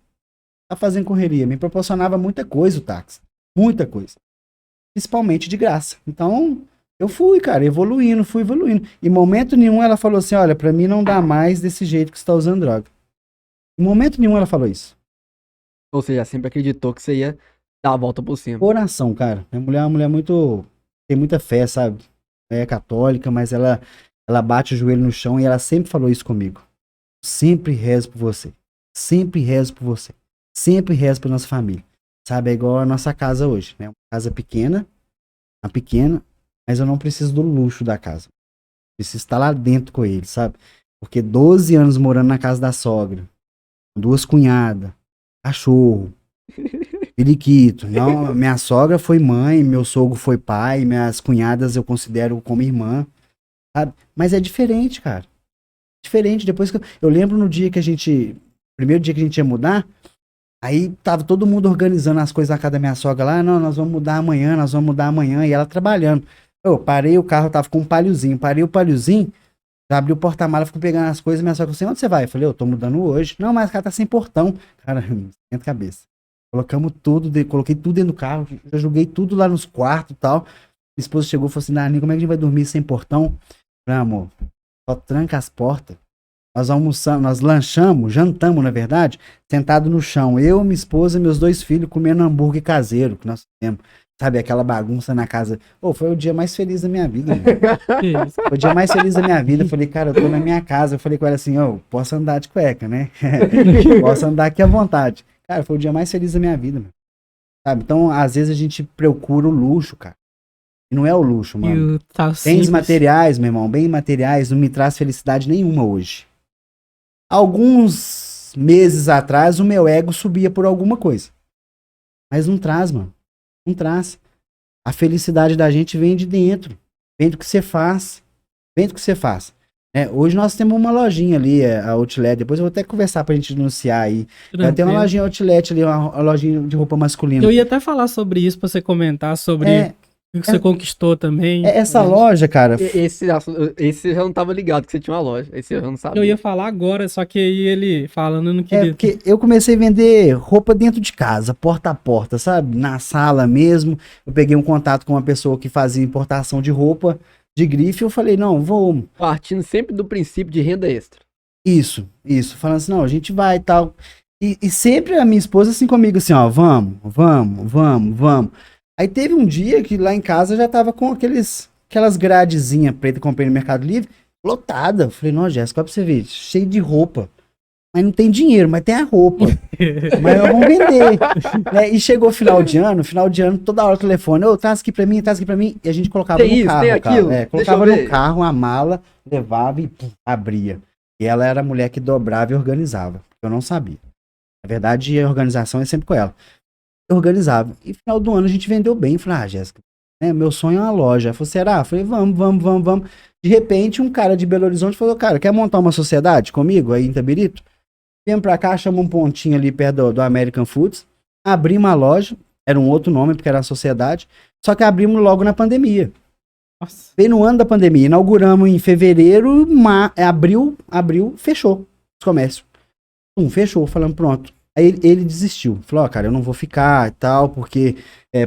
Me proporcionava muita coisa o táxi. Muita coisa. Principalmente de graça. Então, eu fui, cara, fui evoluindo. Em momento nenhum ela falou assim, olha, pra mim não dá mais desse jeito que você tá usando droga. Em momento nenhum ela falou isso. Ou seja, sempre acreditou que você ia dar a volta por cima. Coração, cara. Minha mulher é uma mulher muito... tem muita fé, sabe? É católica, mas ela bate o joelho no chão e ela sempre falou isso comigo. Sempre rezo por você. Sempre rezo por você. Sempre rezo por nossa família. Sabe, é igual a nossa casa hoje, né? Uma casa pequena, mas eu não preciso do luxo da casa. Preciso estar lá dentro com ele, sabe? Porque 12 anos morando na casa da sogra, 2 cunhadas, cachorro, periquito. Não, minha sogra foi mãe, meu sogro foi pai, minhas cunhadas eu considero como irmã. Sabe? Mas é diferente, cara. Diferente. Depois que eu lembro no dia que primeiro dia que a gente ia mudar, aí tava todo mundo organizando as coisas na casa da minha sogra lá. Não, nós vamos mudar amanhã. E ela trabalhando. Eu parei o carro, tava com um palhozinho. Parei o palhozinho, já abri o porta-mala, fico pegando as coisas. Minha sogra falou assim, onde você vai? Eu falei, eu tô mudando hoje. Não, mas o cara tá sem portão. Cara, esquenta a cabeça. Colocamos tudo, coloquei tudo dentro do carro. Já joguei tudo lá nos quartos e tal. Minha esposa chegou e falou assim, Dani, como é que a gente vai dormir sem portão? Eu falei, amor, só tranca as portas. Nós almoçamos, nós jantamos, na verdade, sentado no chão. Eu, minha esposa e meus 2 filhos comendo hambúrguer caseiro que nós fizemos. Sabe, aquela bagunça na casa. Foi o dia mais feliz da minha vida. Foi o dia mais feliz da minha vida. Eu falei, cara, eu tô na minha casa. Eu falei com ela assim, posso andar de cueca, né? Posso andar aqui à vontade. Cara, foi o dia mais feliz da minha vida, mano. sabe? Então, às vezes a gente procura o luxo, cara. E não é o luxo, E mano. o tal Bens simples. materiais, meu irmão, bens materiais não me traz felicidade nenhuma hoje. Alguns meses atrás, o meu ego subia por alguma coisa. Mas não traz, mano. Não traz. A felicidade da gente vem de dentro. Vem do que você faz. Vem do que você faz. Hoje nós temos uma lojinha ali, a Outlet. Depois eu vou até conversar pra gente anunciar aí. Tem uma Tranquilo. lojinha Outlet ali, uma lojinha de roupa masculina. Eu ia até falar sobre isso pra você comentar sobre o que você conquistou também. Essa loja, cara. Esse eu já não tava ligado que você tinha uma loja. Esse eu já não sabia. Eu ia falar agora, só que aí ele falando, eu não queria. Porque eu comecei a vender roupa dentro de casa, porta a porta, sabe? Na sala mesmo. Eu peguei um contato com uma pessoa que fazia importação de roupa de grife. Eu falei, não, vou. Partindo sempre do princípio de renda extra. Isso. Falando assim, não, a gente vai e tal. E sempre a minha esposa assim comigo, assim, ó, vamos. Aí teve um dia que lá em casa já tava com aquelas gradezinhas pretas que eu comprei no Mercado Livre, lotada. Eu falei, não, Jéssica, olha pra você ver, cheio de roupa. Mas não tem dinheiro, mas tem a roupa. Mas nós vamos vender. E chegou final de ano, toda hora o telefone, traz aqui pra mim. E a gente colocava Tem no isso, carro. tem aquilo. Colocava Deixa eu no ver. carro a mala, levava e abria. E ela era a mulher que dobrava e organizava. Eu não sabia. Na verdade, a organização é sempre com ela. Eu organizava. E no final do ano a gente vendeu bem. Eu falei, Jéssica, meu sonho é uma loja. Ela falou, será? Eu falei, vamos. De repente, um cara de Belo Horizonte falou, cara, quer montar uma sociedade comigo aí em Itabirito? Viemos pra cá, chamamos um pontinho ali perto do American Foods. Abrimos uma loja. Era um outro nome, porque era a sociedade. Só que abrimos logo na pandemia. Nossa. Bem no ano da pandemia. Inauguramos em fevereiro, abril, fechou os comércios. Fechou, falando, pronto. Aí ele desistiu. Falou, cara, eu não vou ficar e tal, porque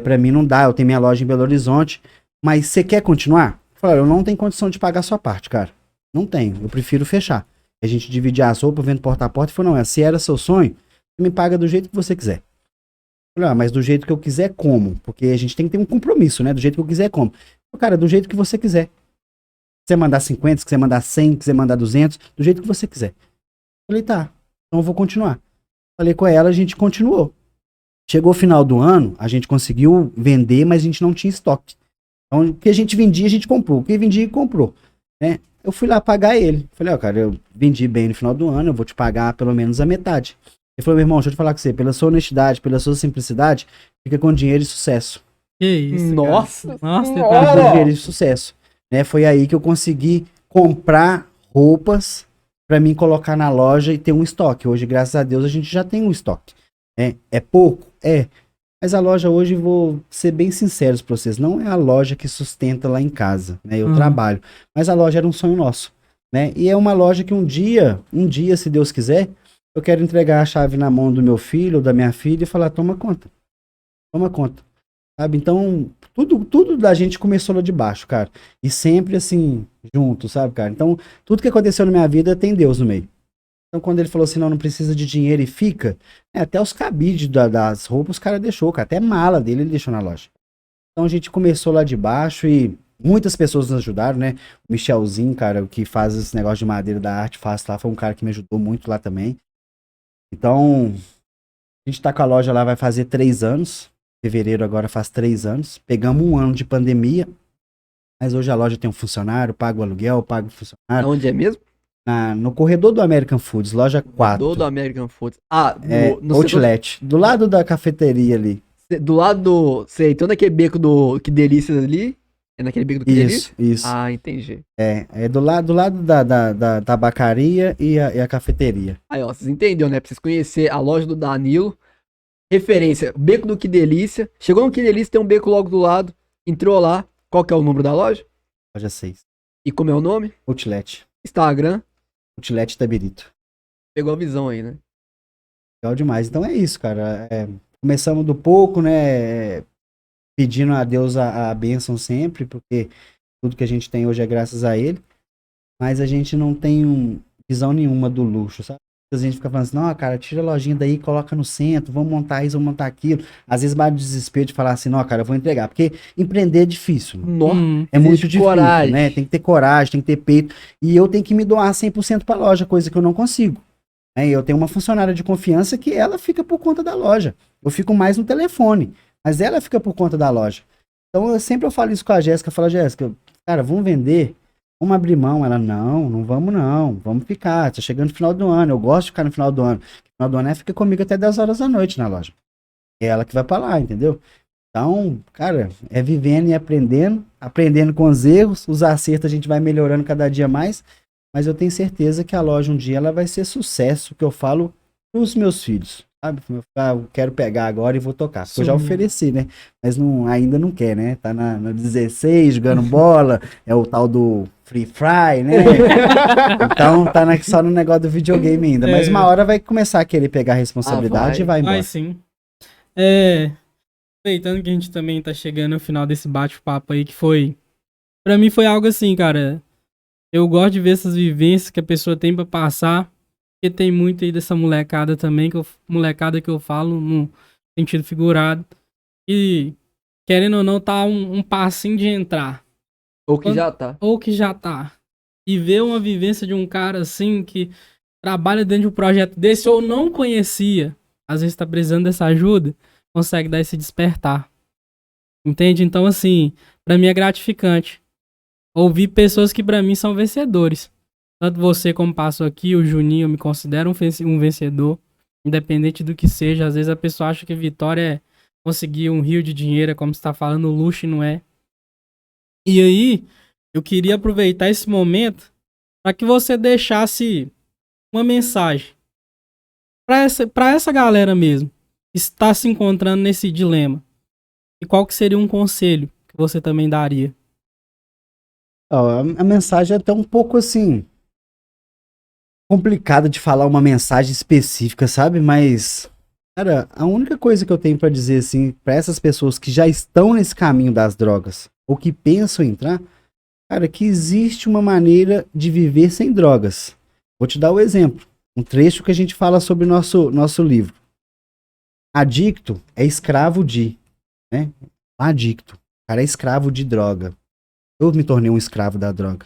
pra mim não dá, eu tenho minha loja em Belo Horizonte. Mas você quer continuar? Falei, eu não tenho condição de pagar a sua parte, cara. Não tenho, eu prefiro fechar. A gente dividir as roupas, vendo porta a porta. E falou, não, se era seu sonho, você me paga do jeito que você quiser. Falei, mas do jeito que eu quiser, como? Porque a gente tem que ter um compromisso, né? Do jeito que eu quiser, como? Falei, cara, do jeito que você quiser. Se você mandar 50, se quiser mandar 100, se quiser mandar 200, do jeito que você quiser. Falei, tá, então eu vou continuar. Falei com ela, a gente continuou. Chegou o final do ano, a gente conseguiu vender, mas a gente não tinha estoque. Então, o que a gente vendia, a gente comprou. O que vendia, comprou. Né? Eu fui lá pagar ele. Falei, cara, eu vendi bem no final do ano, eu vou te pagar pelo menos a metade. Ele falou, meu irmão, deixa eu te falar com você, pela sua honestidade, pela sua simplicidade, fica com dinheiro e sucesso. Que isso, Nossa, cara. Nossa, Fica com dinheiro e sucesso. Né? Foi aí que eu consegui comprar roupas para mim colocar na loja e ter um estoque. Hoje, graças a Deus, a gente já tem um estoque. É pouco? Mas a loja hoje, vou ser bem sincero para vocês, não é a loja que sustenta lá em casa, né? Eu trabalho. Mas a loja era um sonho nosso, né? E é uma loja que um dia, se Deus quiser, eu quero entregar a chave na mão do meu filho ou da minha filha e falar, toma conta. Sabe? Então, tudo da gente começou lá de baixo, cara. E sempre assim, junto, sabe, cara? Então, tudo que aconteceu na minha vida tem Deus no meio. Então, quando ele falou assim, não precisa de dinheiro e fica, até os cabides das roupas os caras deixou, cara. Até mala dele ele deixou na loja. Então, a gente começou lá de baixo e muitas pessoas nos ajudaram, né? O Michelzinho, cara, que faz esse negócio de madeira da arte fácil lá, foi um cara que me ajudou muito lá também. Então, a gente tá com a loja lá, vai fazer 3 anos. Fevereiro agora faz 3 anos. Pegamos um ano de pandemia, mas hoje a loja tem um funcionário, paga o aluguel, paga o funcionário. Onde é mesmo? No corredor do American Foods, loja 4. Do American Foods. No Outlet, do lado da cafeteria ali. Do lado do... Sei, então naquele beco do Que Delícias ali? É naquele beco do Que Delícias? Isso. Ah, entendi. É do lado da tabacaria e a cafeteria. Aí, ó, vocês entenderam, né? Pra vocês conhecerem a loja do Danilo. Referência, Beco do Que Delícia. Chegou no Que Delícia, tem um beco logo do lado. Entrou lá. Qual que é o número da loja? Loja 6. E como é o nome? Outlet. Instagram. Outlet Itabirito. Pegou a visão aí, né? Legal demais. Então é isso, cara. Começamos do pouco, né? Pedindo a Deus a bênção sempre, porque tudo que a gente tem hoje é graças a Ele. Mas a gente não tem visão nenhuma do luxo, sabe? A gente fica falando assim, não, cara, tira a lojinha daí, coloca no centro, vamos montar isso, vamos montar aquilo. Às vezes bate o desespero de falar assim, não, cara, eu vou entregar. Porque empreender é difícil. Nossa, É muito difícil, coragem. né? Tem que ter coragem, tem que ter peito. E eu tenho que me doar 100% pra loja, coisa que eu não consigo. Eu tenho uma funcionária de confiança que ela fica por conta da loja. Eu fico mais no telefone. Mas ela fica por conta da loja. Então eu falo isso com a Jéssica, eu falo, Jéssica, cara, vamos vender, vamos abrir mão. Ela, não vamos não, vamos ficar, tá chegando no final do ano, eu gosto de ficar no final do ano. No final do ano ela fica comigo até 10 horas da noite na loja. É ela que vai pra lá, entendeu? Então, cara, é vivendo e aprendendo com os erros, os acertos a gente vai melhorando cada dia mais, mas eu tenho certeza que a loja um dia ela vai ser sucesso, que eu falo pros meus filhos, sabe? Eu quero pegar agora e vou tocar, porque eu já ofereci, né? Mas ainda não quer, né? Tá na 16, jogando bola, é o tal do Free Fry, né? Então tá só no negócio do videogame ainda, mas uma hora vai começar a querer pegar a responsabilidade e vai embora. Vai sim. Aproveitando que a gente também tá chegando no final desse bate-papo aí, que foi... Pra mim foi algo assim, cara. Eu gosto de ver essas vivências que a pessoa tem pra passar, porque tem muito aí dessa molecada também, molecada que eu falo no sentido figurado, e querendo ou não, tá um passinho de entrar. Ou que já tá. Ou que já tá. E ver uma vivência de um cara assim, que trabalha dentro de um projeto desse, ou não conhecia, às vezes tá precisando dessa ajuda, consegue dar esse despertar. Entende? Então, assim, pra mim é gratificante ouvir pessoas que pra mim são vencedores. Tanto você como passou aqui, o Juninho, eu me considero um vencedor, independente do que seja. Às vezes a pessoa acha que vitória é conseguir um rio de dinheiro, é como você tá falando, luxo, e não é. E aí, eu queria aproveitar esse momento para que você deixasse uma mensagem para essa galera mesmo que está se encontrando nesse dilema. E qual que seria um conselho que você também daria? A mensagem é até um pouco assim complicada de falar uma mensagem específica, sabe? Mas, cara, a única coisa que eu tenho pra dizer assim para essas pessoas que já estão nesse caminho das drogas ou que pensam em entrar, cara, que existe uma maneira de viver sem drogas. Vou te dar o exemplo, um trecho que a gente fala sobre o nosso livro. Adicto é escravo de, né? Adicto, o cara é escravo de droga. Eu me tornei um escravo da droga.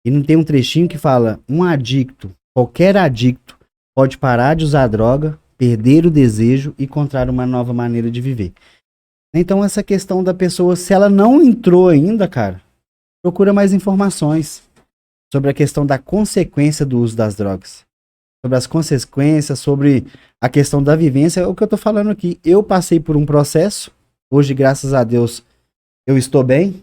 E não tem um trechinho que fala, um adicto, qualquer adicto, pode parar de usar droga, perder o desejo e encontrar uma nova maneira de viver. Então essa questão da pessoa, se ela não entrou ainda, cara, procura mais informações sobre a questão da consequência do uso das drogas. Sobre as consequências, sobre a questão da vivência, é o que eu tô falando aqui. Eu passei por um processo, hoje, graças a Deus, eu estou bem,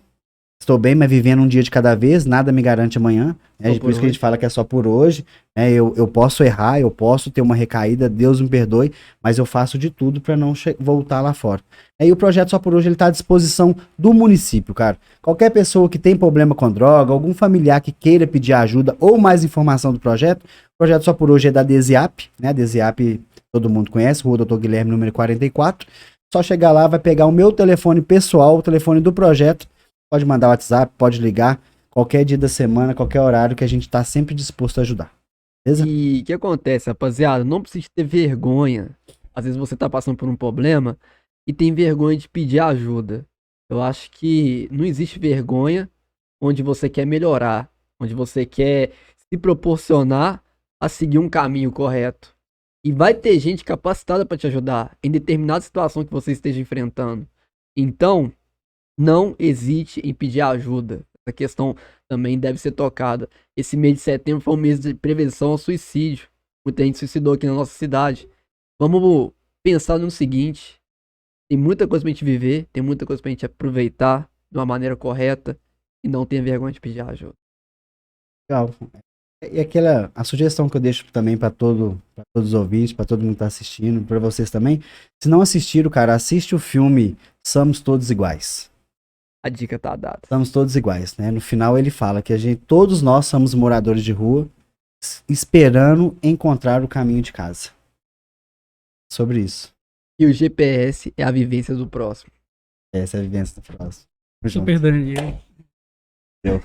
mas vivendo um dia de cada vez, nada me garante amanhã. Por isso que a gente fala que é só por hoje. Eu posso errar, eu posso ter uma recaída, Deus me perdoe, mas eu faço de tudo para não voltar lá fora. E o projeto Só por Hoje ele tá à disposição do município, cara. Qualquer pessoa que tem problema com droga, algum familiar que queira pedir ajuda ou mais informação do projeto, o projeto Só por Hoje é da DESIAP, né? A DESIAP todo mundo conhece, Rua Doutor Guilherme, número 44. Só chegar lá, vai pegar o meu telefone pessoal, o telefone do projeto. Pode mandar WhatsApp, pode ligar, qualquer dia da semana, qualquer horário, que a gente tá sempre disposto a ajudar. Beleza? E o que acontece, rapaziada? Não precisa ter vergonha. Às vezes você tá passando por um problema e tem vergonha de pedir ajuda. Eu acho que não existe vergonha onde você quer melhorar, onde você quer se proporcionar a seguir um caminho correto. E vai ter gente capacitada para te ajudar em determinada situação que você esteja enfrentando. Então, não hesite em pedir ajuda. Essa questão também deve ser tocada. Esse mês de setembro foi um mês de prevenção ao suicídio. Muita gente suicidou aqui na nossa cidade. Vamos pensar no seguinte: tem muita coisa pra gente viver, tem muita coisa pra gente aproveitar de uma maneira correta e não tenha vergonha de pedir ajuda. Legal. E a sugestão que eu deixo também para todos os ouvintes, para todo mundo que tá assistindo, para vocês também, se não assistiram, cara, assiste o filme Somos Todos Iguais. A dica tá dada. Somos todos iguais, né? No final ele fala que todos nós somos moradores de rua, esperando encontrar o caminho de casa. Sobre isso. E o GPS é a vivência do próximo. Essa é a vivência do próximo. Super Danilo. Deu.